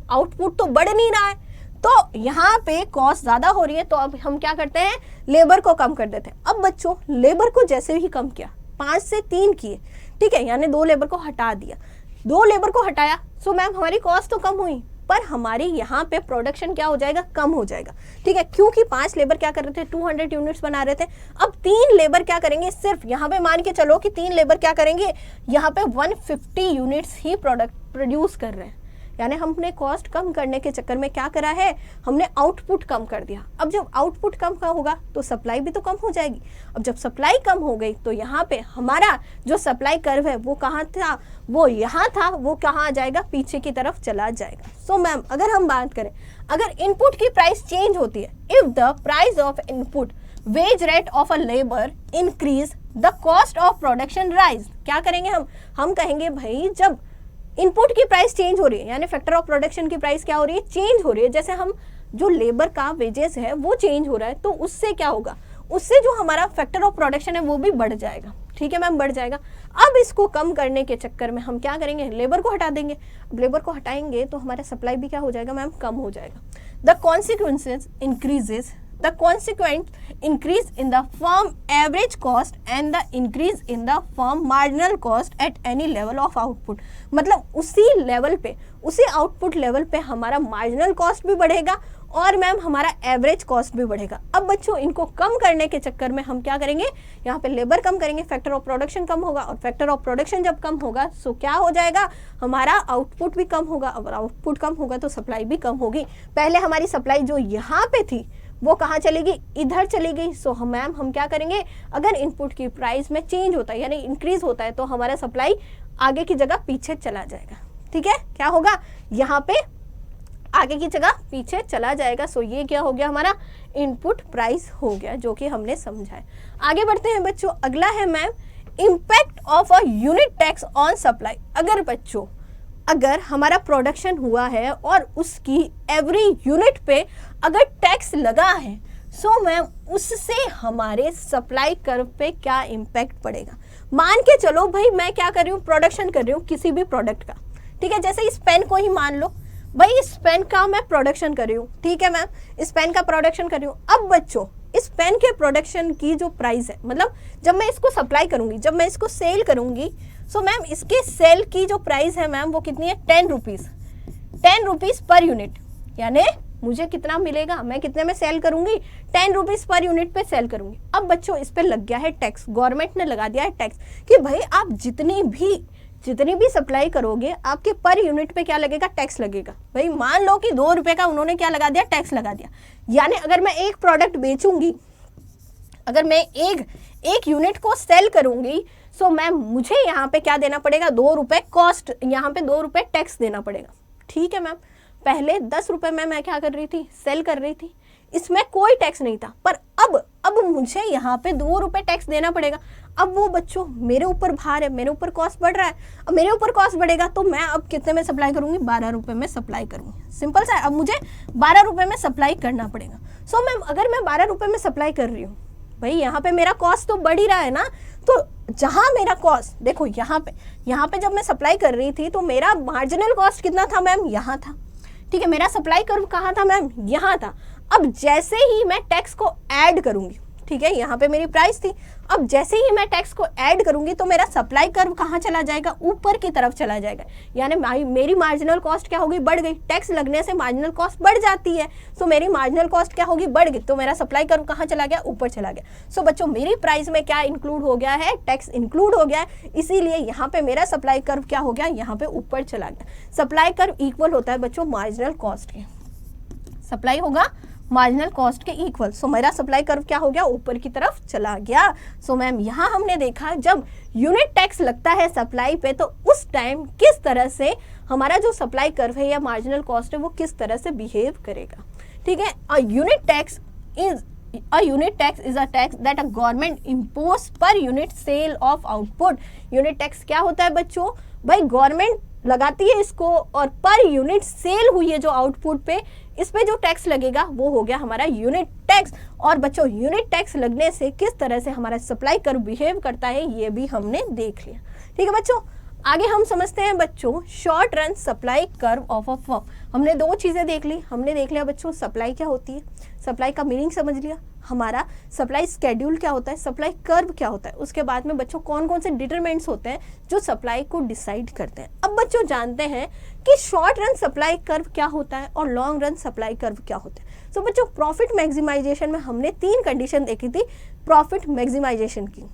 आउटपुट तो बढ़ नहीं रहा है, तो यहाँ पे कॉस्ट ज्यादा हो रही है, तो अब हम क्या करते हैं, लेबर को कम कर देते हैं। अब बच्चों लेबर को जैसे ही कम किया, 5 से 3 किए, ठीक है, यानी 2 लेबर को हटा दिया, 2 लेबर को हटाया, सो मैम हमारी कॉस्ट तो कम हुई, पर हमारी यहाँ पे प्रोडक्शन क्या हो जाएगा, कम हो जाएगा, ठीक है। क्योंकि 5 लेबर क्या कर रहे थे, 200 यूनिट्स बना रहे थे। अब 3 लेबर क्या करेंगे, सिर्फ यहाँ पे मान के चलो कि 3 लेबर क्या करेंगे, यहाँ पे 150 यूनिट्स ही प्रोडक्ट प्रोड्यूस कर रहे हैं। यानी हमने कॉस्ट कम करने के चक्कर में क्या करा है, हमने आउटपुट कम कर दिया। अब जब आउटपुट कम का होगा तो सप्लाई भी तो कम हो जाएगी। अब जब सप्लाई कम हो गई तो यहाँ पे हमारा जो सप्लाई कर्व है वो कहाँ था, वो यहाँ था, वो कहाँ आ जाएगा, पीछे की तरफ चला जाएगा। सो मैम अगर हम बात करें, अगर इनपुट की प्राइस चेंज होती है, if the price of input wage rate of a labour increase the cost of production rise, क्या करेंगे हम कहेंगे भाई जब इनपुट की प्राइस चेंज हो रही है, यानी फैक्टर ऑफ प्रोडक्शन की प्राइस क्या हो रही है, चेंज हो रही है, जैसे हम जो लेबर का वेजेस है वो चेंज हो रहा है, तो उससे क्या होगा, उससे जो हमारा फैक्टर ऑफ प्रोडक्शन है वो भी बढ़ जाएगा, ठीक है मैम, बढ़ जाएगा। अब इसको कम करने के चक्कर में हम क्या करेंगे, लेबर को हटा देंगे। अब लेबर को हटाएंगे तो हमारा सप्लाई भी क्या हो जाएगा मैम, कम हो जाएगा। The consequences increases the consequent increase in the firm average cost and the increase in the firm marginal cost at any level of output। मतलब उसी लेवल पे, उसी आउटपुट लेवल पे हमारा मार्जिनल कॉस्ट भी बढ़ेगा और मैम हमारा एवरेज कॉस्ट भी बढ़ेगा। अब बच्चों इनको कम करने के चक्कर में हम क्या करेंगे, यहाँ पे लेबर कम करेंगे, फैक्टर ऑफ प्रोडक्शन कम होगा, और फैक्टर ऑफ प्रोडक्शन जब कम होगा सो क्या हो जाएगा, हमारा आउटपुट भी कम होगा। अगर आउटपुट कम होगा तो सप्लाई भी कम होगी। पहले हमारी सप्लाई जो यहाँ पे थी वो कहाँ चलेगी, इधर चली गई। सो मैम हम क्या करेंगे, अगर इनपुट की प्राइस में चेंज होता है यानी इंक्रीज होता है तो हमारा सप्लाई आगे की जगह पीछे चला जाएगा, ठीक है। क्या होगा, यहाँ पे आगे की जगह पीछे चला जाएगा। सो ये क्या हो गया, हमारा इनपुट प्राइस हो गया, जो कि हमने समझा है। आगे बढ़ते हैं बच्चों, अगला है ma'am impact of a unit tax on supply. अगर बच्चों अगर हमारा प्रोडक्शन हुआ है और उसकी एवरी यूनिट पे अगर टैक्स लगा है, सो मैम उससे हमारे सप्लाई कर्व पे क्या इम्पैक्ट पड़ेगा। मान के चलो भाई मैं क्या कर रही हूँ, प्रोडक्शन कर रही हूँ किसी भी प्रोडक्ट का, ठीक है। जैसे इस पेन को ही मान लो, भाई इस पेन का मैं प्रोडक्शन कर रही हूँ, ठीक है मैम, इस पेन का प्रोडक्शन कर रही हूँ। अब बच्चों इस पेन के प्रोडक्शन की जो प्राइस है, मतलब जब मैं इसको सप्लाई करूंगी, जब मैं इसको सेल करूंगी, सो मैम इसके सेल की जो प्राइस है मैम वो कितनी है, 10 रुपीज़ पर यूनिट। यानी मुझे कितना मिलेगा, मैं कितने में सेल करूंगी, 10 रुपीज़ पर यूनिट पे सेल करूंगी। अब बच्चों इस पे लग गया है टैक्स, गवर्नमेंट ने लगा दिया है टैक्स कि भाई आप जितनी भी सप्लाई करोगे आपके पर यूनिट पे क्या लगेगा, टैक्स लगेगा। भाई मान लो कि 2 रुपए का उन्होंने क्या लगा दिया, टैक्स लगा दिया। यानी अगर मैं एक प्रोडक्ट बेचूंगी, अगर मैं एक यूनिट को सेल करूंगी, सो मैम मुझे यहाँ पे क्या देना पड़ेगा, 2 रुपए कॉस्ट, यहाँ पे 2 रुपए टैक्स देना पड़ेगा, ठीक है मैम। पहले 10 रुपए में मैं क्या कर रही थी, सेल कर रही थी, इसमें कोई टैक्स नहीं था, पर अब मुझे यहाँ पे 2 रुपए टैक्स देना पड़ेगा। अब वो बच्चों मेरे ऊपर भार है, मेरे ऊपर कॉस्ट बढ़ रहा है। अब मेरे ऊपर कॉस्ट बढ़ेगा तो मैं अब कितने में सप्लाई करूंगी, 12 रुपए में सप्लाई करूंगी, सिंपल सा है। अब मुझे 12 रुपए में सप्लाई करना पड़ेगा। सो मैम अगर मैं 12 रुपए में सप्लाई कर रही हूँ, भाई यहाँ पे मेरा कॉस्ट तो बढ़ ही रहा है ना। तो जहाँ मेरा कॉस्ट देखो, यहाँ पे जब मैं सप्लाई कर रही थी तो मेरा मार्जिनल कॉस्ट कितना था मैम, यहाँ था। ठीक है, मेरा सप्लाई कर्व कहाँ था मैम, यहाँ था। अब जैसे ही मैं टैक्स को ऐड करूंगी, ठीक है, यहाँ पे मेरी प्राइस थी, अब जैसे ही मैं टैक्स को ऐड करूंगी तो मेरा सप्लाई कर्व कहाँ चला जाएगा, ऊपर की तरफ चला जाएगा। यानी मेरी मार्जिनल कॉस्ट क्या होगी, बढ़ गई। टैक्स लगने से मार्जिनल कॉस्ट बढ़ जाती है, सो मेरी मार्जिनल कॉस्ट क्या होगी, बढ़ गई। तो मेरा सप्लाई कर्व कहाँ चला गया, ऊपर चला गया। सो बच्चों मेरी प्राइस में क्या इंक्लूड हो गया है, टैक्स इंक्लूड हो गया है, इसीलिए यहाँ पे मेरा सप्लाई कर्व क्या हो गया, यहाँ पे ऊपर चला गया। सप्लाई कर्व इक्वल होता है बच्चों मार्जिनल कॉस्ट के, सप्लाई होगा मार्जिनल कॉस्ट के इक्वल। सो मेरा सप्लाई कर्व क्या हो गया, ऊपर की तरफ चला गया। सो मैम यहाँ हमने देखा जब यूनिट टैक्स लगता है सप्लाई पे तो उस टाइम किस तरह से हमारा जो सप्लाई कर्व है या मार्जिनल कॉस्ट है वो किस तरह से बिहेव करेगा। ठीक है, a unit tax is a tax that a government impose per unit sale of output. Unit tax क्या होता है बच्चों, भाई गवर्नमेंट लगाती है इसको, और पर यूनिट सेल हुई है जो आउटपुट पे, इस पे जो टैक्स लगेगा वो हो गया हमारा यूनिट टैक्स। और बच्चों यूनिट टैक्स लगने से किस तरह से हमारा सप्लाई कर्व बिहेव करता है ये भी हमने देख लिया। ठीक है बच्चों, आगे हम समझते हैं बच्चों short run supply curve of a firm. हमने दो चीज़ें देख ली, हमने देख लिया बच्चों सप्लाई क्या होती है, सप्लाई का मीनिंग समझ लिया, हमारा सप्लाई स्केड्यूल क्या होता है, सप्लाई कर्व क्या होता है, उसके बाद में बच्चों कौन कौन से डिटरमिनेंट्स होते हैं जो सप्लाई को डिसाइड करते हैं। अब बच्चों जानते हैं कि शॉर्ट रन सप्लाई कर्व क्या होता है और लॉन्ग रन सप्लाई कर्व क्या होता है। सो बच्चों प्रॉफिट मैक्सिमाइजेशन में हमने 3 कंडीशन देखी थी प्रॉफिट मैक्सिमाइजेशन की।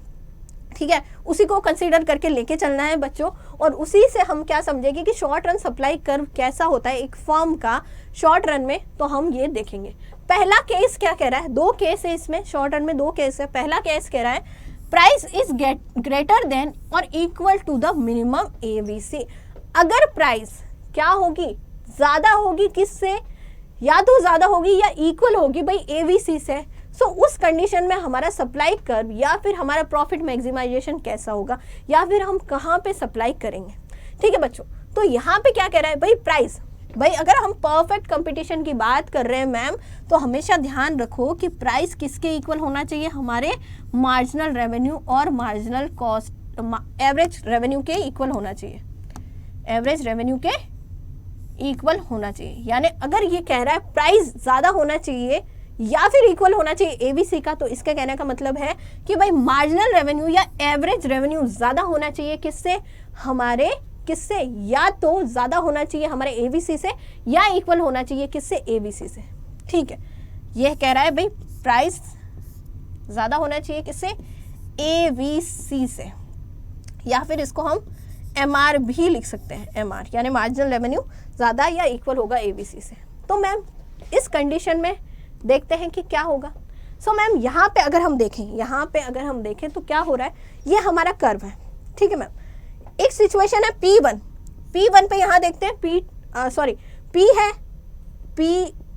ठीक है, उसी को कंसीडर करके लेके चलना है बच्चों, और उसी से हम क्या समझेंगे कि शॉर्ट रन सप्लाई कर्व कैसा होता है एक फर्म का शॉर्ट रन में, तो हम ये देखेंगे। पहला केस क्या कह रहा है, 2 केस है इसमें, शॉर्ट रन में 2 केस है। पहला केस कह रहा है प्राइस इज ग्रेटर देन और equal to the minimum AVC. अगर प्राइस क्या होगी, ज्यादा होगी किससे, या तो ज्यादा होगी या इक्वल होगी भाई एवीसी से, सो उस कंडीशन में हमारा सप्लाई कर्व या फिर हमारा प्रॉफिट मैक्सिमाइजेशन कैसा होगा, या फिर हम कहाँ पे सप्लाई करेंगे। ठीक है बच्चों, तो यहाँ पे क्या कह रहा है भाई प्राइस, भाई अगर हम परफेक्ट कंपटीशन की बात कर रहे हैं मैम, तो हमेशा ध्यान रखो कि प्राइस किसके इक्वल होना चाहिए, हमारे मार्जिनल रेवेन्यू और मार्जिनल कॉस्ट एवरेज रेवेन्यू के इक्वल होना चाहिए, एवरेज रेवेन्यू के इक्वल होना चाहिए। यानी अगर ये कह रहा है प्राइस ज़्यादा होना चाहिए या फिर इक्वल होना चाहिए एबीसी का, तो इसके कहने का मतलब है कि भाई मार्जिनल रेवेन्यू या एवरेज रेवेन्यू ज़्यादा होना चाहिए किससे, हमारे किससे, या तो ज़्यादा होना चाहिए हमारे एबीसी से या इक्वल होना चाहिए किससे, एबीसी से। ठीक है, यह कह रहा है भाई प्राइस ज़्यादा होना चाहिए किससे, एबीसी से, या फिर इसको हम एमआर भी लिख सकते हैं, एमआर यानी मार्जिनल रेवेन्यू ज़्यादा या इक्वल होगा एबीसी से। तो मैम इस कंडीशन में देखते हैं कि क्या होगा। सो मैम यहाँ पे अगर हम देखें, तो क्या हो रहा है, ये हमारा कर्व है। ठीक है मैम, एक सिचुएशन है P1 पे यहाँ देखते हैं P है,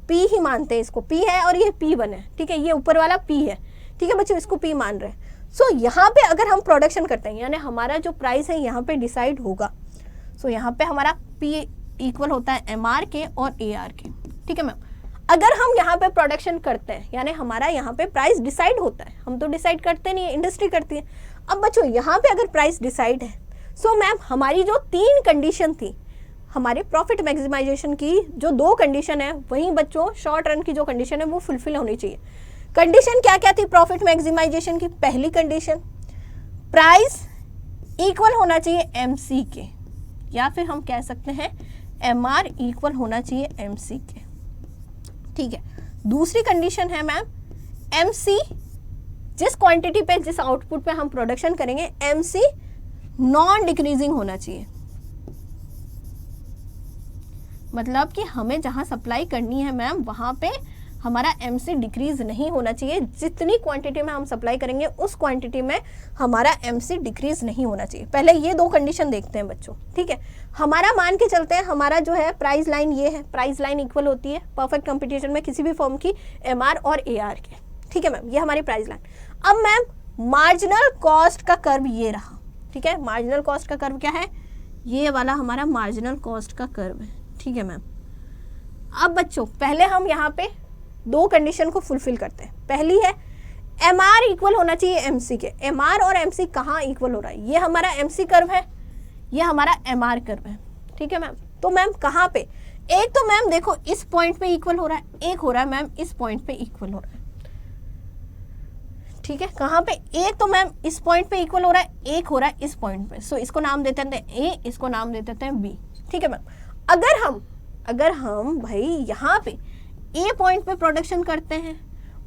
P ही मानते हैं इसको, P है और ये P1 है। ठीक है, ये ऊपर वाला P है। ठीक है बच्चों, इसको P मान रहे हैं। सो यहाँ पे अगर हम प्रोडक्शन करते हैं यानी हमारा जो प्राइस है यहाँ पे डिसाइड होगा। सो यहाँ पे हमारा P इक्वल होता है MR के और AR के। ठीक है मैम, अगर हम यहाँ पे प्रोडक्शन करते हैं यानी हमारा यहाँ पे प्राइस डिसाइड होता है, हम तो डिसाइड करते नहीं है, इंडस्ट्री करती है। अब बच्चों यहाँ पे अगर प्राइस डिसाइड है, सो मैम हमारी जो 3 कंडीशन थी हमारे प्रॉफिट मैक्सिमाइजेशन की, जो 2 कंडीशन है, वहीं बच्चों शॉर्ट रन की जो कंडीशन है वो फुलफिल होनी चाहिए। कंडीशन क्या क्या थी प्रॉफिट मैक्सिमाइजेशन की, पहली कंडीशन प्राइस इक्वल होना चाहिए MC के, या फिर हम कह सकते हैं MR इक्वल होना चाहिए MC के। ठीक है, दूसरी कंडीशन है मैम MC जिस क्वांटिटी पे, जिस आउटपुट पे हम प्रोडक्शन करेंगे, MC नॉन डिक्रीजिंग होना चाहिए। मतलब कि हमें जहां सप्लाई करनी है मैम वहां पे हमारा MC डिक्रीज नहीं होना चाहिए। जितनी क्वांटिटी में हम सप्लाई करेंगे उस क्वांटिटी में हमारा MC डिक्रीज नहीं होना चाहिए। पहले ये 2 कंडीशन देखते हैं बच्चों। ठीक है, हमारा मान के चलते हैं, हमारा जो है प्राइस लाइन ये है, प्राइस लाइन इक्वल होती है परफेक्ट कंपटीशन में किसी भी फर्म की MR और AR के। ठीक है मैम, ये हमारी प्राइस लाइन। अब मैम मार्जिनल कॉस्ट का कर्व ये रहा। ठीक है, मार्जिनल कॉस्ट का कर्व क्या है, ये वाला हमारा मार्जिनल कॉस्ट का कर्व है। ठीक है मैम, अब बच्चों पहले हम यहाँ पे 2 कंडीशन को फुलफिल करते हैं। पहली है एम आर इक्वल होना चाहिए एम सी के। एम आर और एम सी कहाँ इक्वल हो रहा है, ये हमारा एम सी कर्व है, ये हमारा एम आर कर्व है, ठीक है मैम। तो मैम कहाँ पे, एक तो मैम देखो इस पॉइंट पे इक्वल हो रहा है, एक हो रहा है मैम इस पॉइंट पे इक्वल हो रहा है, ठीक है। कहाँ पे, एक तो मैम इस पॉइंट पे इक्वल हो रहा है, एक हो रहा है इस पॉइंट पे। सो इसको नाम देते हैं ए, इसको नाम दे देते हैं बी, ठीक है मैम। अगर हम भाई यहाँ पे ए पॉइंट पे प्रोडक्शन करते हैं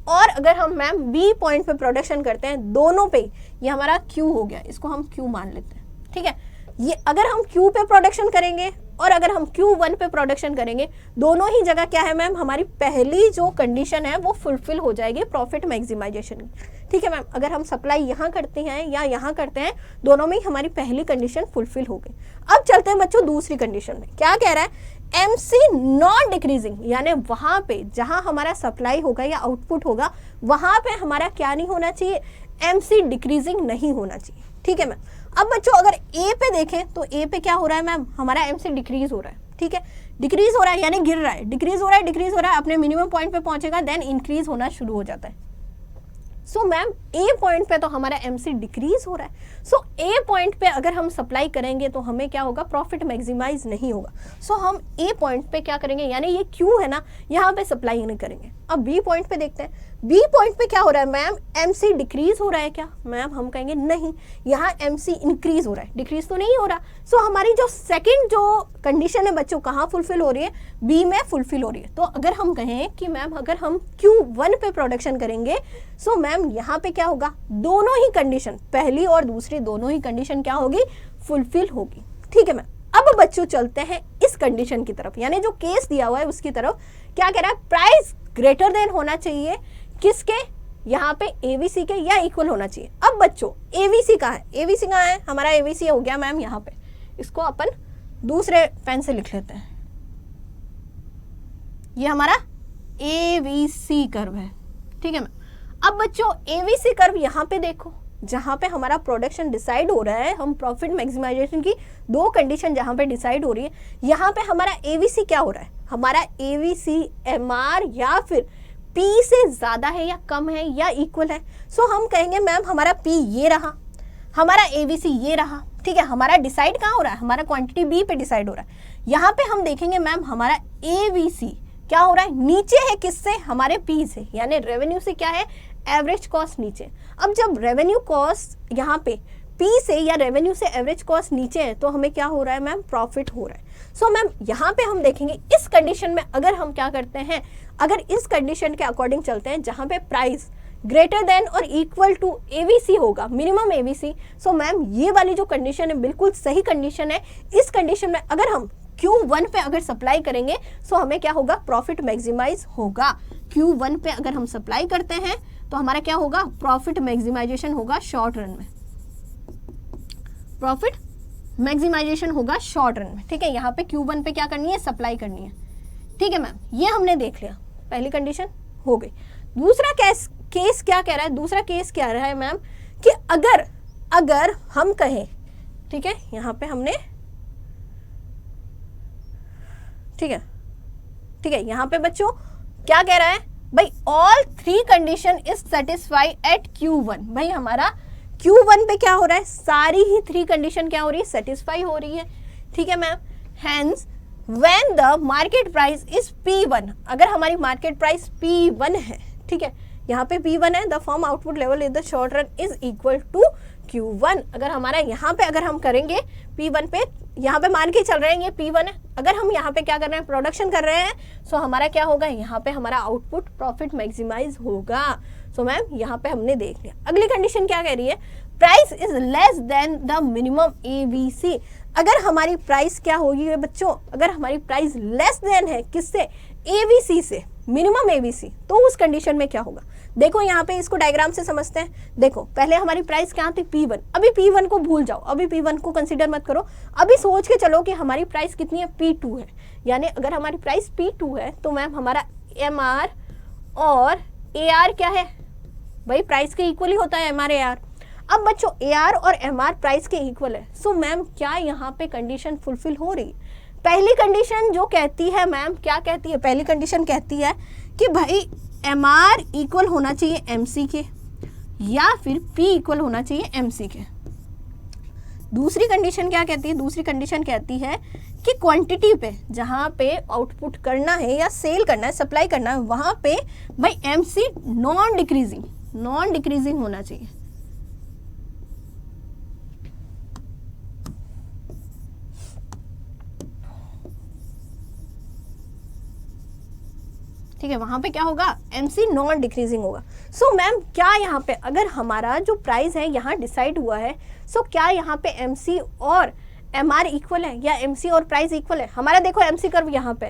और अगर हम मैम बी पॉइंट पे प्रोडक्शन करते हैं, दोनों पे, ये हमारा क्यू हो गया, इसको हम क्यू मान लेते हैं, ठीक है। ये अगर हम क्यू पे प्रोडक्शन करेंगे और अगर हम Q1 पे प्रोडक्शन करेंगे, दोनों ही जगह क्या है मैम, हमारी पहली जो कंडीशन है वो फुलफिल हो जाएगी प्रॉफिट मैक्सिमाइजेशन की, ठीक है मैम। अगर हम सप्लाई यहाँ करते हैं या यहाँ करते हैं, दोनों में ही हमारी पहली कंडीशन फुलफिल हो गई। अब चलते हैं बच्चों दूसरी कंडीशन में। क्या कह रहा है, MC नॉन डिक्रीजिंग, यानी वहां पे जहां हमारा सप्लाई होगा या आउटपुट होगा, वहां पे हमारा क्या नहीं होना चाहिए, MC डिक्रीजिंग नहीं होना चाहिए, ठीक है मैम। अब बच्चों अगर ए पे देखें तो ए पे क्या हो रहा है मैम, हमारा MC डिक्रीज हो रहा है, ठीक है। डिक्रीज हो रहा है यानी गिर रहा है, डिक्रीज हो रहा है, अपने मिनिमम पॉइंट पे पहुंचेगा, देन इंक्रीज होना शुरू हो जाता है। सो मैम ए पॉइंट पे तो हमारा MC डिक्रीज हो रहा है। सो ए पॉइंट पे अगर हम सप्लाई करेंगे तो हमें क्या होगा, प्रॉफिट मैक्सिमाइज नहीं होगा। सो हम ए पॉइंट पे क्या करेंगे, यानी ये क्यू है ना, यहाँ पे सप्लाई नहीं करेंगे। अब बी पॉइंट पे देखते हैं, बी पॉइंट पे क्या हो रहा है मैम, MC डिक्रीज हो रहा है क्या मैम, हम कहेंगे नहीं, यहाँ MC इंक्रीज हो रहा है, डिक्रीज तो नहीं हो रहा। सो हमारी जो सेकंड जो कंडीशन है बच्चों कहाँ फुलफिल हो रही है, बी में फुलफिल हो रही है। तो अगर हम कहें कि मैम अगर हम Q1 पे प्रोडक्शन करेंगे, सो मैम यहाँ पे क्या होगा, दोनों ही कंडीशन, पहली और दूसरी दोनों ही कंडीशन क्या होगी, फुलफिल होगी, ठीक है मैम। अब बच्चों चलते हैं इस कंडीशन की तरफ, यानी जो केस दिया हुआ है उसकी तरफ। क्या कह रहा है, प्राइस ग्रेटर देन होना चाहिए किसके, यहाँ पे एवीसी के, या इक्वल होना चाहिए। अब बच्चों एवीसी कहाँ है, एवीसी कहाँ है, हमारा एवीसी हो गया मैम यहाँ पे, इसको अपन दूसरे पेन से लिख लेते हैं, ये हमारा एवीसी कर्व है, ठीक है मैम। अब बच्चों एवीसी कर्व यहाँ पे देखो, जहां पे हमारा प्रोडक्शन डिसाइड हो रहा है, हम प्रॉफिट मैक्सिमाइजेशन की दो कंडीशन जहां पे डिसाइड हो रही है, यहाँ पे हमारा एवीसी क्या हो रहा है, हमारा एवीसी एमआर या फिर पी से ज्यादा है या कम है या इक्वल है। सो हम कहेंगे मैम हमारा पी ये रहा, हमारा एवीसी ये रहा, ठीक है। हमारा डिसाइड कहाँ हो रहा है, हमारा क्वांटिटी बी पे डिसाइड हो रहा है। यहाँ पे हम देखेंगे मैम हमारा एवीसी क्या हो रहा है, नीचे है किससे, हमारे पी से, यानी रेवेन्यू से क्या है, एवरेज कॉस्ट नीचे। अब जब रेवेन्यू कॉस्ट यहाँ पे पी से या रेवेन्यू से एवरेज कॉस्ट नीचे है, तो हमें क्या हो रहा है मैम, प्रॉफिट हो रहा है। सो मैम यहाँ पे हम देखेंगे इस कंडीशन में अगर हम क्या करते हैं, अगर इस कंडीशन के अकॉर्डिंग चलते हैं जहाँ पे प्राइस ग्रेटर देन और इक्वल टू एवीसी होगा, मिनिमम एवीसी। सो मैम ये वाली जो कंडीशन है बिल्कुल सही कंडीशन है। इस कंडीशन में अगर हम Q1 पे अगर सप्लाई करेंगे, सो हमें क्या होगा, प्रॉफिट मैक्सिमाइज होगा। Q1 पे अगर हम सप्लाई करते हैं तो हमारा क्या होगा, प्रॉफिट मैक्सिमाइजेशन होगा शॉर्ट रन में, प्रॉफिट मैक्सिमाइजेशन होगा शॉर्ट रन में, ठीक है। यहाँ पे Q1 पे क्या करनी है, सप्लाई करनी है, ठीक है मैम। ये हमने देख लिया, पहली कंडीशन हो गई। दूसरा केस क्या कह रहा है, दूसरा केस क्या रहा है मैम, कि अगर हम कहें, ठीक है, यहाँ पे हमने, ठीक है, यहाँ पे बच्चों क्या कह रहा है भाई, all three condition is satisfy at Q1। भाई हमारा Q1 पे क्या हो रहा है, सारी ही थ्री कंडीशन क्या हो रही है, सेटिस्फाई हो रही है, ठीक है ma'am. Hence when the market price is P1, अगर हमारी मार्केट प्राइस P1 है, ठीक है, यहाँ पे P1 है, the firm output level in the short run is equal to Q1। अगर हमारा यहाँ पे अगर हम करेंगे P1 पे, यहाँ पे मान के चल रहे हैं ये P1 है, अगर हम यहाँ पे क्या कर रहे हैं, प्रोडक्शन कर रहे हैं, सो हमारा क्या होगा, यहाँ पे हमारा आउटपुट प्रॉफिट मैक्सिमाइज होगा। सो मैम यहाँ पे हमने देख लिया। अगली कंडीशन क्या कह रही है, price is less than the minimum AVC. अगर हमारी प्राइस क्या होगी बच्चों, अगर हमारी प्राइस लेस देन है किससे, एवीसी से, मिनिमम एवीसी, तो उस कंडीशन में क्या होगा। देखो यहाँ पे इसको डायग्राम से समझते हैं। देखो पहले हमारी प्राइस क्या थी, P1। अभी P1 को भूल जाओ, अभी P1 को कंसीडर मत करो, अभी सोच के चलो कि हमारी प्राइस कितनी है, P2 है। यानी अगर हमारी प्राइस P2 है तो मैम हमारा MR और AR क्या है, भाई प्राइस के इक्वल ही होता है MR AR। अब बच्चों AR और MR प्राइस के इक्वल है, सो मैम क्या यहाँ पे कंडीशन फुलफिल हो रही है। पहली कंडीशन जो कहती है मैम, क्या कहती है, पहली कंडीशन कहती है कि भाई MR इक्वल होना चाहिए MC के, या फिर P इक्वल होना चाहिए MC के। दूसरी कंडीशन क्या कहती है? दूसरी कंडीशन कहती है कि क्वांटिटी पे, जहाँ पे आउटपुट करना है या सेल करना है, सप्लाई करना है, वहाँ पे भाई MC नॉन डिक्रीजिंग होना चाहिए। ठीक है, वहां पे क्या होगा? MC नॉन डिक्रीजिंग होगा। सो मैम क्या यहाँ पे अगर हमारा जो प्राइस है यहाँ डिसाइड हुआ है, सो क्या यहाँ पे MC और MR इक्वल है या MC और प्राइस इक्वल है? हमारा देखो MC कर्व यहाँ पे,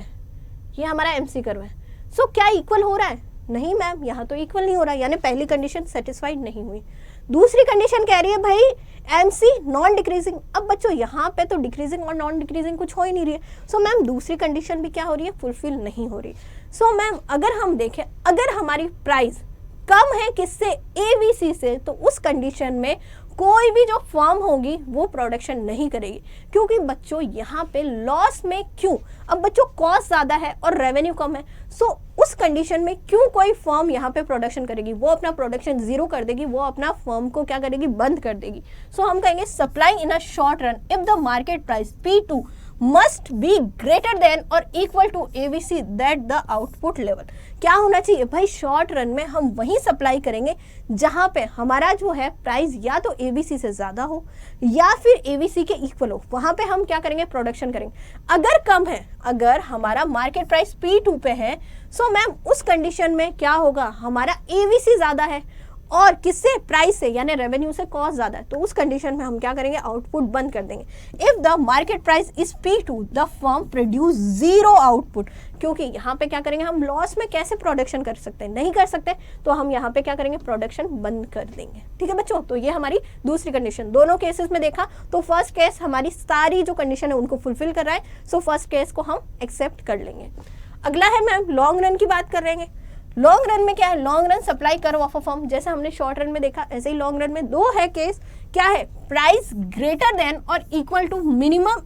ये हमारा MC कर्व है। सो क्या इक्वल हो रहा है? नहीं मैम, यहाँ तो इक्वल नहीं हो रहा, यानी पहली कंडीशन सेटिस्फाइड नहीं हुई। दूसरी कंडीशन कह रही है भाई MC नॉन डिक्रीजिंग। अब बच्चों यहाँ पे तो डिक्रीजिंग और नॉन डिक्रीजिंग कुछ हो ही नहीं रही है। सो मैम दूसरी कंडीशन भी क्या हो रही है? फुलफिल नहीं हो रही। सो मैम अगर हम देखें, अगर हमारी प्राइस कम है किससे? ABC से, तो उस कंडीशन में कोई भी जो फर्म होगी वो प्रोडक्शन नहीं करेगी, क्योंकि बच्चों यहाँ पे लॉस में क्यों? अब बच्चों कॉस्ट ज़्यादा है और रेवेन्यू कम है, सो उस कंडीशन में क्यों कोई फर्म यहाँ पे प्रोडक्शन करेगी? वो अपना प्रोडक्शन जीरो कर देगी, वो अपना फर्म को क्या करेगी? बंद कर देगी। सो हम कहेंगे supply in a short run if the market price P2 must be greater than or equal to ABC that the output level। क्या होना चाहिए भाई? शॉर्ट रन में हम वही सप्लाई करेंगे जहां पे हमारा जो है प्राइस या तो ABC से ज़्यादा हो या फिर ABC के इक्वल हो, वहां पे हम क्या करेंगे? प्रोडक्शन करेंगे। अगर कम है, अगर हमारा मार्केट प्राइस P2 पे है, सो मैम उस कंडीशन में क्या होगा? हमारा ABC ज़्यादा है और किससे? प्राइस से, यानी रेवेन्यू से कॉस्ट ज़्यादा है, तो उस कंडीशन में हम क्या करेंगे? आउटपुट बंद कर देंगे। If the market price is P2 the firm produce zero output, क्योंकि यहाँ पे क्या करेंगे? हम लॉस में कैसे प्रोडक्शन कर सकते हैं? नहीं कर सकते, तो हम यहाँ पे क्या करेंगे? प्रोडक्शन बंद कर देंगे। ठीक है बच्चों, तो ये हमारी दूसरी कंडीशन। दोनों केसेस में देखा तो फर्स्ट केस हमारी सारी जो कंडीशन है उनको फुलफिल कर रहा है, सो फर्स्ट केस को हम एक्सेप्ट कर लेंगे। अगला है मैम लॉन्ग रन की बात कर रहे हैं। लॉन्ग रन में क्या है? Long run supply curve of a firm, जैसे हमने शॉर्ट रन में देखा ऐसे ही लॉन्ग रन में दो है केस। क्या है? प्राइस ग्रेटर देन और इक्वल टू मिनिमम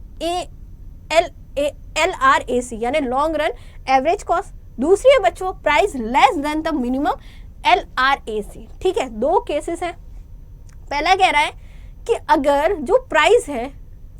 LRAC, यानी लॉन्ग रन एवरेज कॉस्ट। दूसरी है बच्चों price less than the minimum LRAC। ठीक है, दो केसेस हैं। पहला कह रहा है कि अगर जो प्राइस है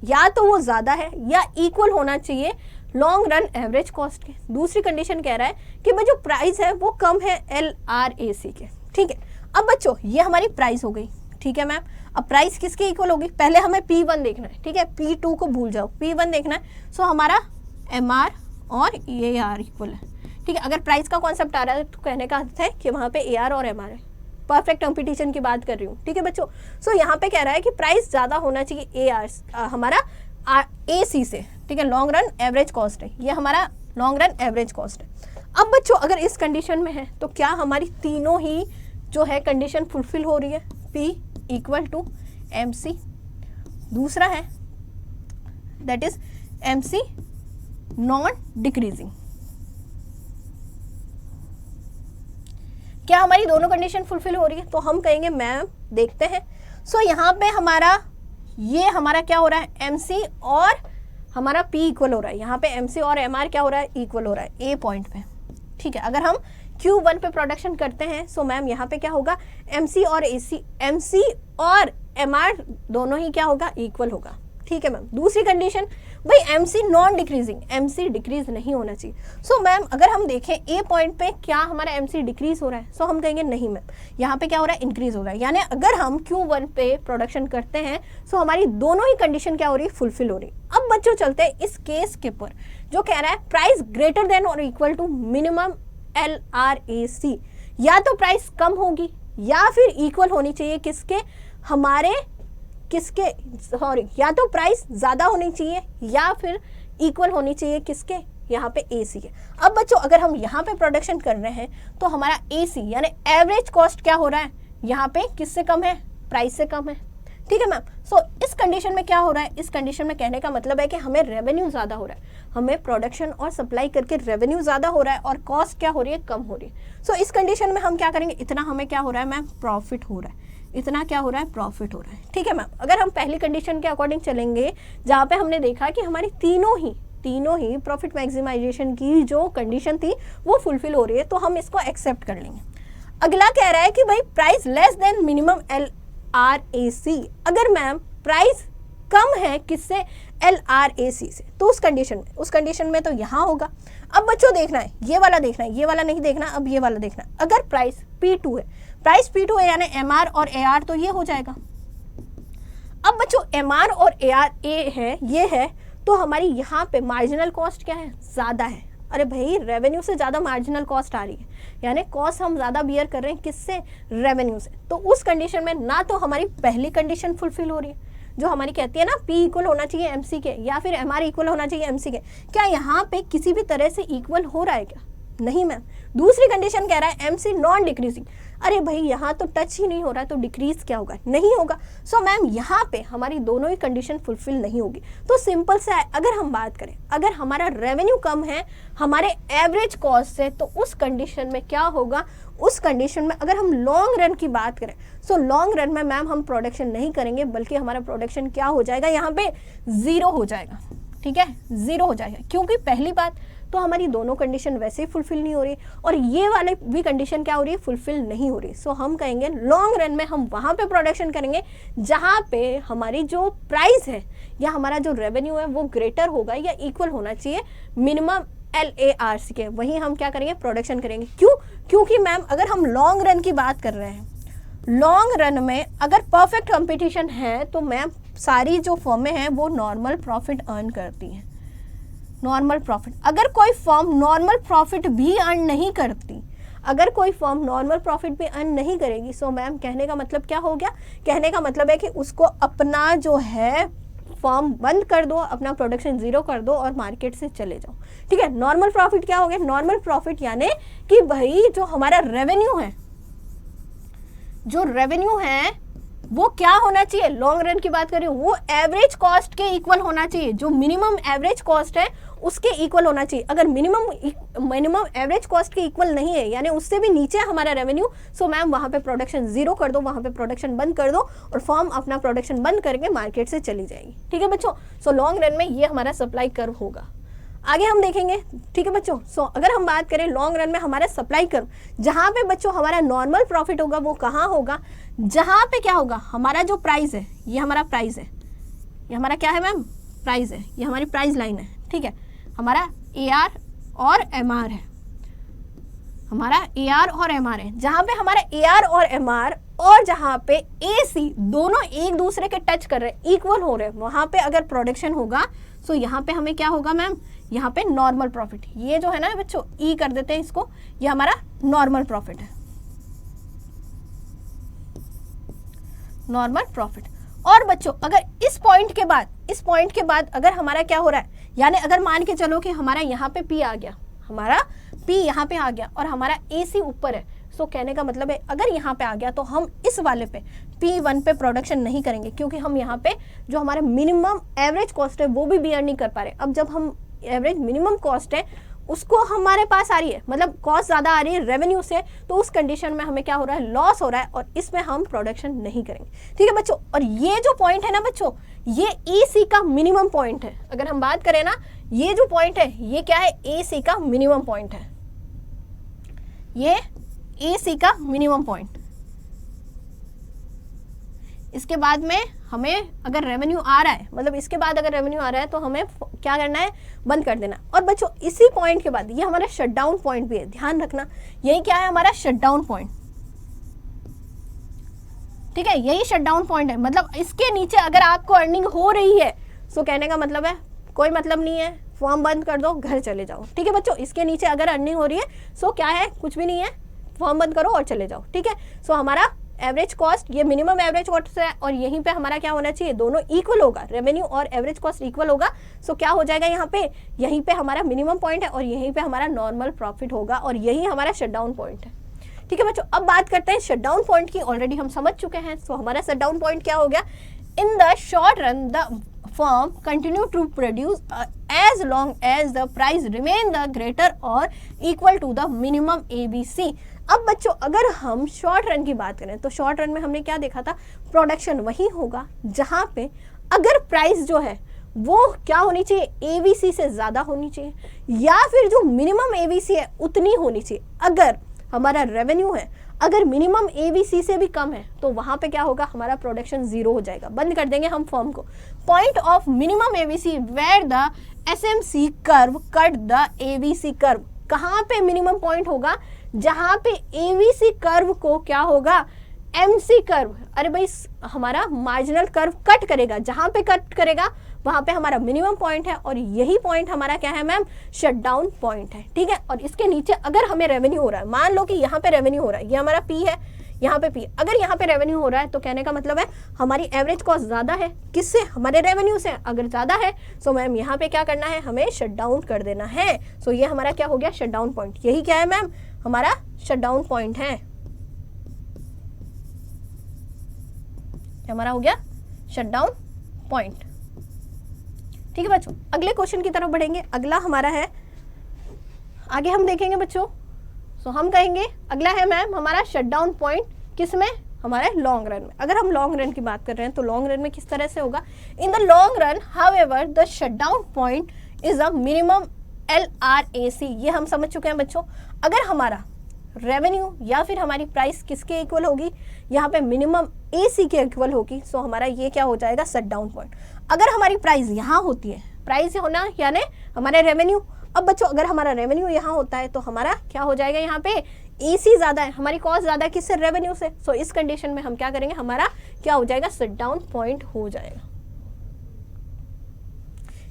या तो वो ज्यादा है या इक्वल होना चाहिए लॉन्ग रन एवरेज कॉस्ट के। दूसरी कंडीशन कह रहा है कि भाई जो प्राइस है वो कम है LRAC के। ठीक है, अब बच्चों ये हमारी प्राइस हो गई। ठीक है मैम, अब प्राइस किसके इक्वल होगी? पहले हमें P1 देखना है। ठीक है, P2 को भूल जाओ, P1 देखना है। सो हमारा MR और AR इक्वल है। ठीक है, अगर प्राइस का कॉन्सेप्ट आ रहा है तो कहने का अर्थ है कि वहाँ पे AR और MR है। परफेक्ट कंपटीशन की बात कर रही हूँ। ठीक है बच्चों, सो यहाँ पे कह रहा है कि प्राइस ज़्यादा होना चाहिए हमारा AC से। ठीक है, लॉन्ग रन एवरेज कॉस्ट है, ये हमारा लॉन्ग रन एवरेज कॉस्ट है। अब बच्चों अगर इस कंडीशन में है तो क्या हमारी तीनों ही जो है कंडीशन फुलफिल हो रही है? P equal to MC। दूसरा है that is MC non decreasing. क्या हमारी दोनों कंडीशन फुलफिल हो रही है? तो हम कहेंगे मैम देखते हैं। सो यहाँ पे हमारा क्या हो रहा है? MC और हमारा P इक्वल हो रहा है। यहाँ पे MC और MR क्या हो रहा है? इक्वल हो रहा है A पॉइंट पे। ठीक है, अगर हम Q1 पे प्रोडक्शन करते हैं सो मैम यहाँ पे क्या होगा? MC और MR दोनों ही क्या होगा? इक्वल होगा। ठीक है मैम, दूसरी कंडीशन भाई MC non decreasing, MC decrease नहीं होना चाहिए। सो मैम अगर हम देखें A पॉइंट पे क्या हमारा MC डिक्रीज हो रहा है? सो हम कहेंगे नहीं मैम, यहाँ पे क्या हो रहा है? इंक्रीज हो रहा है। यानी अगर हम Q1 पे प्रोडक्शन करते हैं सो हमारी दोनों ही कंडीशन क्या हो रही है? फुलफिल हो रही है। अब बच्चों चलते हैं इस केस के ऊपर जो कह रहा है प्राइस ग्रेटर देन और इक्वल टू मिनिमम LRAC। या तो प्राइस कम होगी या फिर इक्वल होनी चाहिए किसके? या तो प्राइस ज्यादा होनी चाहिए या फिर इक्वल होनी चाहिए किसके? यहाँ पे AC के। अब बच्चों अगर हम यहाँ पे प्रोडक्शन कर रहे हैं तो हमारा AC यानी एवरेज कॉस्ट क्या हो रहा है? यहाँ पे किससे कम है? प्राइस से कम है। ठीक है मैम, सो इस कंडीशन में क्या हो रहा है? इस कंडीशन में कहने का मतलब है कि हमें रेवेन्यू ज़्यादा हो रहा है, हमें प्रोडक्शन और सप्लाई करके रेवेन्यू ज़्यादा हो रहा है और कॉस्ट क्या हो रही है? कम हो रही है। सो इस कंडीशन में हम क्या करेंगे? इतना हमें क्या हो रहा है मैम? प्रॉफिट हो रहा है। इतना क्या हो रहा है? प्रॉफिट हो रहा है। ठीक है मैम, अगर हम पहली कंडीशन के अकॉर्डिंग चलेंगे जहाँ पे हमने देखा कि हमारी तीनों ही प्रॉफिट मैक्सिमाइजेशन की जो कंडीशन थी वो फुलफिल हो रही है, तो हम इसको एक्सेप्ट कर लेंगे। अगला कह रहा है कि भाई price less than minimum LRAC, अगर मैम प्राइस कम है किससे, LRAC से, तो उस कंडीशन में तो यहाँ होगा। अब बच्चों देखना है, ये वाला देखना है, ये वाला नहीं देखना, अब ये वाला देखना है। अगर प्राइस P2 है, प्राइस P2 है यानी MR और AR, तो ये हो जाएगा। अब बच्चों MR और AR है, ये है, तो हमारी यहाँ पे मार्जिनल कॉस्ट क्या है, ज़्यादा है। अरे भाई रेवेन्यू से ज़्यादा मार्जिनल कॉस्ट आ रही है, यानी कॉस्ट हम ज़्यादा बियर कर रहे हैं किससे, रेवेन्यू से। तो उस कंडीशन में ना तो हमारी पहली कंडीशन फुलफिल हो रही है जो हमारी कहती है ना P इक्वल होना चाहिए MC के, या फिर MR इक्वल होना चाहिए MC के, क्या यहाँ पे किसी भी तरह से इक्वल हो रहा है क्या, नहीं मैम। दूसरी कंडीशन कह रहा है MC नॉन डिक्रीजिंग, अरे भाई यहाँ तो टच ही नहीं हो रहा है, तो डिक्रीज क्या होगा, नहीं होगा। सो मैम यहाँ पे हमारी दोनों ही कंडीशन फुलफिल नहीं होगी। तो सिंपल सा है, अगर हम बात करें, अगर हमारा रेवेन्यू कम है हमारे एवरेज कॉस्ट से, तो उस कंडीशन में क्या होगा, उस कंडीशन में अगर हम लॉन्ग रन की बात करें, सो लॉन्ग रन में मैम हम प्रोडक्शन नहीं करेंगे, बल्कि हमारा प्रोडक्शन क्या हो जाएगा, यहाँ पे जीरो हो जाएगा। ठीक है, जीरो हो जाएगा, क्योंकि पहली बात तो हमारी दोनों कंडीशन वैसे ही फुलफिल नहीं हो रही, और ये वाले भी कंडीशन क्या हो रही है, फुलफिल नहीं हो रही। सो हम कहेंगे लॉन्ग रन में हम वहाँ पे प्रोडक्शन करेंगे जहाँ पे हमारी जो प्राइस है या हमारा जो रेवेन्यू है वो ग्रेटर होगा या इक्वल होना चाहिए मिनिमम LARC के, वहीं हम क्या करेंगे, प्रोडक्शन करेंगे। क्यों, क्योंकि मैम अगर हम लॉन्ग रन की बात कर रहे हैं, लॉन्ग रन में अगर परफेक्ट कंपटीशन है तो मैम सारी जो फर्में हैं वो नॉर्मल प्रॉफिट अर्न करती हैं, नॉर्मल प्रॉफिट। अगर कोई फर्म नॉर्मल प्रॉफिट भी अर्न नहीं करती, अगर कोई फर्म नॉर्मल प्रॉफिट भी अर्न नहीं करेगी, सो मैम कहने का मतलब क्या हो गया, कहने का मतलब है कि उसको अपना जो है फर्म बंद कर दो, अपना प्रोडक्शन जीरो कर दो और मार्केट से चले जाओ। ठीक है, नॉर्मल प्रॉफिट क्या हो गया, नॉर्मल प्रॉफिट यानी कि भाई जो हमारा रेवेन्यू है, जो रेवेन्यू है वो क्या होना चाहिए, लॉन्ग रन की बात करें, वो एवरेज कॉस्ट के इक्वल होना चाहिए, जो मिनिमम एवरेज कॉस्ट है उसके इक्वल होना चाहिए। अगर मिनिमम एवरेज कॉस्ट के इक्वल नहीं है, यानी उससे भी नीचे है हमारा रेवेन्यू, सो मैम वहाँ पे प्रोडक्शन जीरो कर दो, वहाँ पे प्रोडक्शन बंद कर दो और फर्म अपना प्रोडक्शन बंद करके मार्केट से चली जाएगी। ठीक है बच्चों, सो लॉन्ग रन में ये हमारा सप्लाई कर्व होगा, आगे हम देखेंगे। ठीक है बच्चों, सो अगर हम बात करें लॉन्ग रन में हमारा सप्लाई कर्व, जहाँ पे बच्चों हमारा नॉर्मल प्रॉफिट होगा वो कहाँ होगा, जहाँ पे क्या होगा, हमारा जो प्राइस है, ये हमारा प्राइस है, ये हमारा क्या है मैम, प्राइस है, ये हमारी प्राइस लाइन है। ठीक है, हमारा AR और MR है, हमारा AR और MR है, जहाँ पे हमारा AR और MR और जहाँ पे AC दोनों एक दूसरे के टच कर रहे हैं, इक्वल हो रहे हैं, वहाँ पे अगर प्रोडक्शन होगा, सो यहाँ पे हमें क्या होगा मैम, यहाँ पे नॉर्मल प्रॉफिट, ये जो है ना बच्चों E कर देते हैं इसको, ये हमारा नॉर्मल प्रॉफिट है, नॉर्मल प्रॉफिट। और बच्चों अगर इस पॉइंट के बाद अगर हमारा क्या हो रहा है, यानी अगर मान के चलो कि हमारा यहाँ पे P आ गया, हमारा P यहाँ पे आ गया और हमारा AC ऊपर है, सो कहने का मतलब है अगर यहाँ पे आ गया तो हम इस वाले पे P1 पे प्रोडक्शन नहीं करेंगे, क्योंकि हम यहाँ पे जो हमारा मिनिमम एवरेज कॉस्ट है वो भी बियर नहीं कर पा रहे। अब जब हम एवरेज मिनिमम कॉस्ट है उसको हमारे पास आ रही है, मतलब कॉस्ट ज़्यादा आ रही है रेवेन्यू से, तो उस कंडीशन में हमें क्या हो रहा है, लॉस हो रहा है, और इसमें हम प्रोडक्शन नहीं करेंगे। ठीक है बच्चों, और ये जो पॉइंट है ना बच्चों, ये AC का मिनिमम पॉइंट है। अगर हम बात करें ना, ये जो पॉइंट है ये क्या है, AC का मिनिमम पॉइंट है, ये AC का मिनिमम पॉइंट। इसके बाद में हमें अगर रेवेन्यू आ रहा है, मतलब इसके बाद अगर रेवेन्यू आ रहा है तो हमें क्या करना है, बंद कर देना। और बच्चों इसी पॉइंट के बाद ये हमारा शटडाउन पॉइंट भी है, ध्यान रखना, यही क्या है, हमारा शटडाउन पॉइंट। ठीक है, यही शटडाउन पॉइंट है, मतलब इसके नीचे अगर आपको अर्निंग हो रही है, सो कहने का मतलब है कोई मतलब नहीं है, फॉर्म बंद कर दो, घर चले जाओ। ठीक है बच्चों, इसके नीचे अगर अर्निंग हो रही है, सो क्या है, कुछ भी नहीं है, फॉर्म बंद करो और चले जाओ। ठीक है, सो हमारा एवरेज कॉस्ट, ये मिनिमम एवरेज कॉस्ट है, और यहीं पे हमारा क्या होना चाहिए, दोनों इक्वल होगा, रेवेन्यू और एवरेज कॉस्ट इक्वल होगा। सो क्या हो जाएगा, यहाँ पे यहीं पे हमारा मिनिमम पॉइंट है और यहीं पे हमारा नॉर्मल प्रॉफिट होगा, और यही हमारा शटडाउन पॉइंट है। ठीक है बच्चों, अब बात करते हैं शटडाउन पॉइंट की, ऑलरेडी हम समझ चुके हैं। सो हमारा शटडाउन पॉइंट क्या हो गया, इन the short run the firm continue to produce as long as the price remain the greater or equal to the minimum ABC। अब बच्चों अगर हम शॉर्ट रन की बात करें तो शॉर्ट रन में हमने क्या देखा था, प्रोडक्शन वही होगा जहां पे अगर प्राइस जो है वो क्या होनी चाहिए, ABC से ज़्यादा होनी चाहिए, या फिर जो मिनिमम ABC है उतनी होनी चाहिए। अगर हमारा रेवेन्यू है, अगर मिनिमम एबीसी से भी कम है तो वहां पे क्या होगा, हमारा प्रोडक्शन जीरो हो जाएगा, बंद कर देंगे हम फर्म को। Point of minimum AVC where the SMC curve cut the AVC curve, कहाँ पे मिनिमम पॉइंट होगा, जहां पे एबीसी कर्व को क्या होगा, एमसी कर्व, अरे भाई हमारा मार्जिनल कर्व कट करेगा, जहां पे कट करेगा वहां पे हमारा मिनिमम पॉइंट है, और यही पॉइंट हमारा क्या है मैम, शटडाउन पॉइंट है। ठीक है, और इसके नीचे अगर हमें रेवेन्यू हो रहा है, मान लो कि यहाँ पे रेवेन्यू हो रहा है, ये हमारा पी है, यहाँ पे पी, अगर यहाँ पे रेवेन्यू हो रहा है तो कहने का मतलब है हमारी एवरेज कॉस्ट ज्यादा है, किससे, हमारे रेवेन्यू से, अगर ज्यादा है सो मैम यहाँ पे क्या करना है, हमें शटडाउन कर देना है। सो ये हमारा क्या हो गया, शटडाउन पॉइंट, यही क्या है मैम, हमारा शटडाउन पॉइंट है, हमारा हो गया शटडाउन पॉइंट। ठीक है बच्चों, अगले क्वेश्चन की तरफ बढ़ेंगे। अगला हमारा है, आगे हम देखेंगे बच्चों, सो हम कहेंगे अगला है मैम हमारा शटडाउन पॉइंट, किसमें, हमारे लॉन्ग रन में। अगर हम लॉन्ग रन की बात कर रहे हैं तो लॉन्ग रन में किस तरह से होगा, in the long run however the shutdown point is a minimum LRAC, ये हम समझ चुके हैं बच्चों। अगर हमारा रेवेन्यू या फिर हमारी प्राइस किसके इक्वल होगी, यहाँ पे मिनिमम AC के इक्वल होगी, सो हमारा ये क्या हो जाएगा, शटडाउन पॉइंट। अगर हमारी प्राइस यहाँ होती है, प्राइस होना यानी हमारे रेवेन्यू, अब बच्चों अगर हमारा रेवेन्यू यहाँ होता है तो हमारा क्या हो जाएगा, यहाँ पे AC ज्यादा है, हमारी कॉस्ट ज्यादा है, किससे, रेवेन्यू से। सो इस कंडीशन में हम क्या करेंगे, हमारा क्या हो जाएगा, शटडाउन पॉइंट हो जाएगा।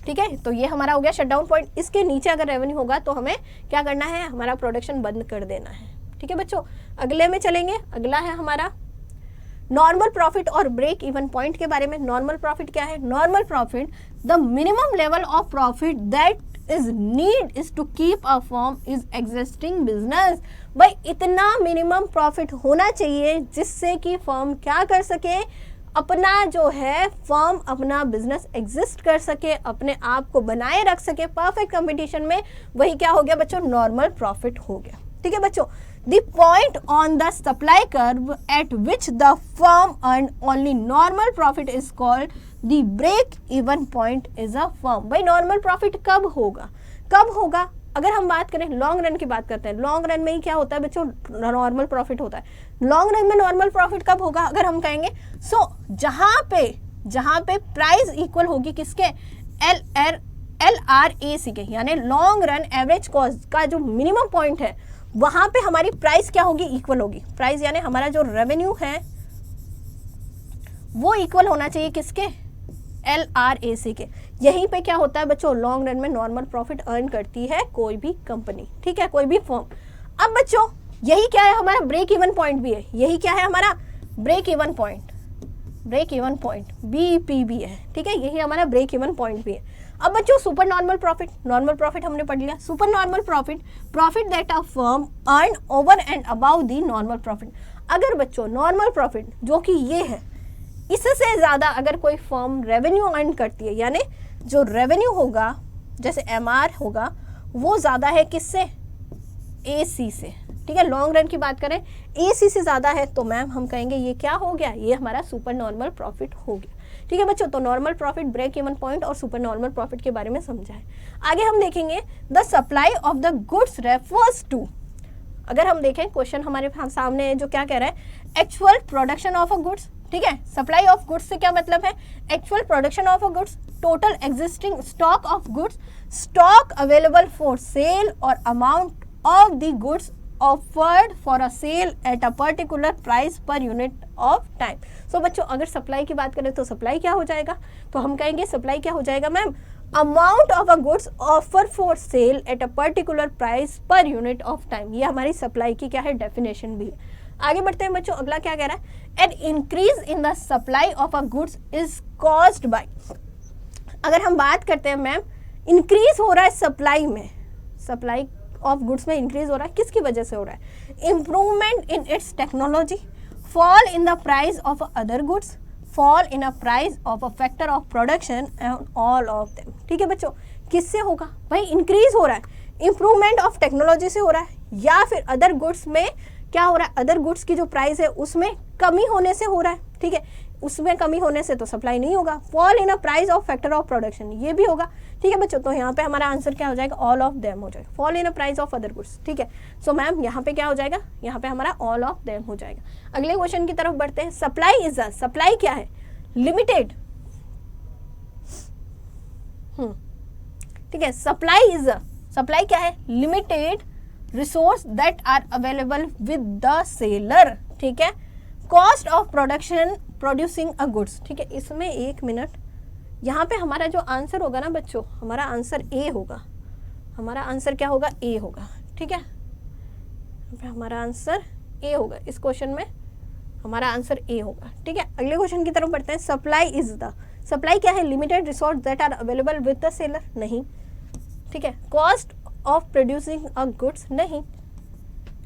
ठीक है, तो ये हमारा हो गया शटडाउन पॉइंट। इसके नीचे अगर रेवेन्यू होगा तो हमें क्या करना है, हमारा प्रोडक्शन बंद कर देना है। ठीक है बच्चों, अगले में चलेंगे। अगला है हमारा नॉर्मल प्रॉफिट और ब्रेक इवन पॉइंट के बारे में। नॉर्मल प्रॉफिट क्या है, normal profit the minimum level of profit that is need is to keep a firm is existing business. भाई इतना मिनिमम प्रॉफिट होना चाहिए जिससे कि फर्म क्या कर सके, अपना जो है फर्म अपना बिजनेस एग्जिस्ट कर सके, अपने आप को बनाए रख सके परफेक्ट कंपटीशन में, वही क्या हो गया बच्चों, नॉर्मल प्रॉफिट हो गया। ठीक है बच्चों, the point on the supply curve at which the firm earn only normal profit is called the break even point is a firm। भाई नॉर्मल प्रॉफिट कब होगा, कब होगा, अगर हम बात करें लॉन्ग रन की बात करते हैं, लॉन्ग रन में ही क्या होता है बच्चों, नॉर्मल प्रॉफिट होता है। लॉन्ग रन में नॉर्मल प्रॉफिट कब होगा, अगर हम कहेंगे जहां पे प्राइस इक्वल होगी किसके, LRAC के, यानी लॉन्ग रन एवरेज कॉस्ट का जो मिनिमम पॉइंट है वहां पे हमारी प्राइस क्या होगी, इक्वल होगी। प्राइस यानी हमारा जो रेवेन्यू है वो इक्वल होना चाहिए किसके, LRAC के। यहीं पे क्या होता है बच्चों, लॉन्ग रन में नॉर्मल प्रॉफिट अर्न करती है कोई भी कंपनी, ठीक है, कोई भी फर्म। अब बच्चों यही क्या है, हमारा ब्रेक इवन पॉइंट भी है, यही क्या है हमारा break even point, break even point BPB है। ठीक है, यही हमारा ब्रेक इवन पॉइंट भी है। अब बच्चों super normal profit, normal profit हमने पढ़ लिया। Super normal profit, profit that a firm earn over and above the normal profit. अगर बच्चों नॉर्मल प्रॉफिट जो कि ये है, इससे ज्यादा अगर कोई फर्म रेवेन्यू अर्न करती है, यानी जो रेवेन्यू होगा जैसे MR होगा वो ज्यादा है किससे, AC से। ठीक है, लॉन्ग रन की बात करें AC से ज्यादा है तो मैम हम कहेंगे ये क्या हो गया, ये हमारा सुपर नॉर्मल प्रॉफिट हो गया। ठीक है बच्चों, तो normal profit, break even point और सुपर नॉर्मल प्रॉफिट के बारे में समझा है। आगे हम देखेंगे the supply of the goods refers to, अगर हम देखें क्वेश्चन हमारे सामने जो क्या कह रहा है, actual production of a goods. ठीक है, सप्लाई ऑफ गुड्स से क्या मतलब है, actual production of a goods, total existing stock of goods, stock available for sale और amount of the goods offered for a sale at a particular price per unit of time. So बच्चों अगर सप्लाई की बात करें तो सप्लाई क्या हो जाएगा, तो हम कहेंगे सप्लाई क्या हो जाएगा ma'am, amount of a goods offer for sale at a particular price per unit of time. ये हमारी सप्लाई की क्या है, डेफिनेशन भी है। आगे बढ़ते हैं बच्चों, अगला क्या कह रहा है, an increase in the supply of a goods is caused by. अगर हम बात करते हैं मैम, इंक्रीज हो रहा है सप्लाई में, सप्लाई ऑफ गुड्स में इंक्रीज हो रहा है, किसकी वजह से हो रहा है, improvement in its technology, fall in the price of other goods, fall in a price of a factor of production and all of them. ठीक है बच्चों, किससे होगा भाई, इंक्रीज हो रहा है, इम्प्रूवमेंट ऑफ टेक्नोलॉजी से हो रहा है, या फिर अदर गुड्स में क्या हो रहा है, अदर गुड्स की जो प्राइस है उसमें कमी होने से हो रहा है। ठीक है, उसमें कमी होने से तो सप्लाई नहीं होगा। Fall in a price of factor of production, ये भी होगा। ठीक है बच्चों, तो यहाँ पे हमारा आंसर क्या हो जाएगा, ऑल ऑफ देम हो जाएगा। Fall in a price of other goods, ठीक है। सो मैम यहाँ पे क्या हो जाएगा, यहाँ पे हमारा ऑल ऑफ देम हो जाएगा। अगले क्वेश्चन की तरफ बढ़ते हैं। सप्लाई इज अ, सप्लाई क्या है, लिमिटेड, ठीक है। सप्लाई इज अ, सप्लाई क्या है, limited resource that are available with the seller, ठीक है। Cost of production producing a goods, ठीक है। इसमें 1 मिनट, यहाँ पे हमारा जो आंसर होगा ना बच्चों, हमारा आंसर ए होगा। हमारा आंसर क्या होगा, ए होगा, ठीक है। यहाँ पे हमारा आंसर ए होगा, इस क्वेश्चन में हमारा आंसर ए होगा, ठीक है। अगले क्वेश्चन की तरफ बढ़ते हैं। सप्लाई इज द, सप्लाई क्या है, limited resource that are available with the seller, नहीं, ठीक है। Cost of producing a goods, नहीं।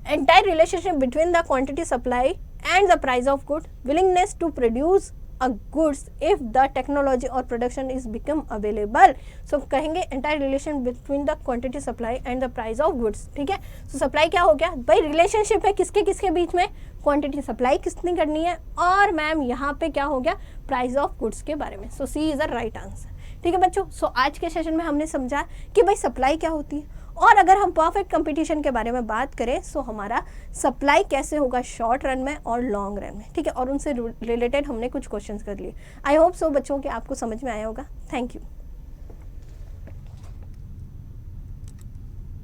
Entire relationship between the quantity supply and the price of good, willingness to produce a goods if the technology और production is become available. So कहेंगे entire relation between the quantity supply and the price of goods, ठीक है। सो सप्लाई क्या हो गया भाई, रिलेशनशिप है किसके किसके बीच में, क्वांटिटी सप्लाई कितनी करनी है, और मैम यहाँ पे क्या हो गया, प्राइस ऑफ गुड्स के बारे में। सो सी इज द राइट आंसर, ठीक है बच्चों। सो आज के सेशन में हमने समझा कि भाई सप्लाई क्या होती है, और अगर हम परफेक्ट कंपटीशन के बारे में बात करें सो हमारा सप्लाई कैसे होगा शॉर्ट रन में और लॉन्ग रन में, ठीक है। और उनसे रिलेटेड हमने कुछ क्वेश्चंस कर लिए। आई होप सो बच्चों कि आपको समझ में आया होगा। Thank you.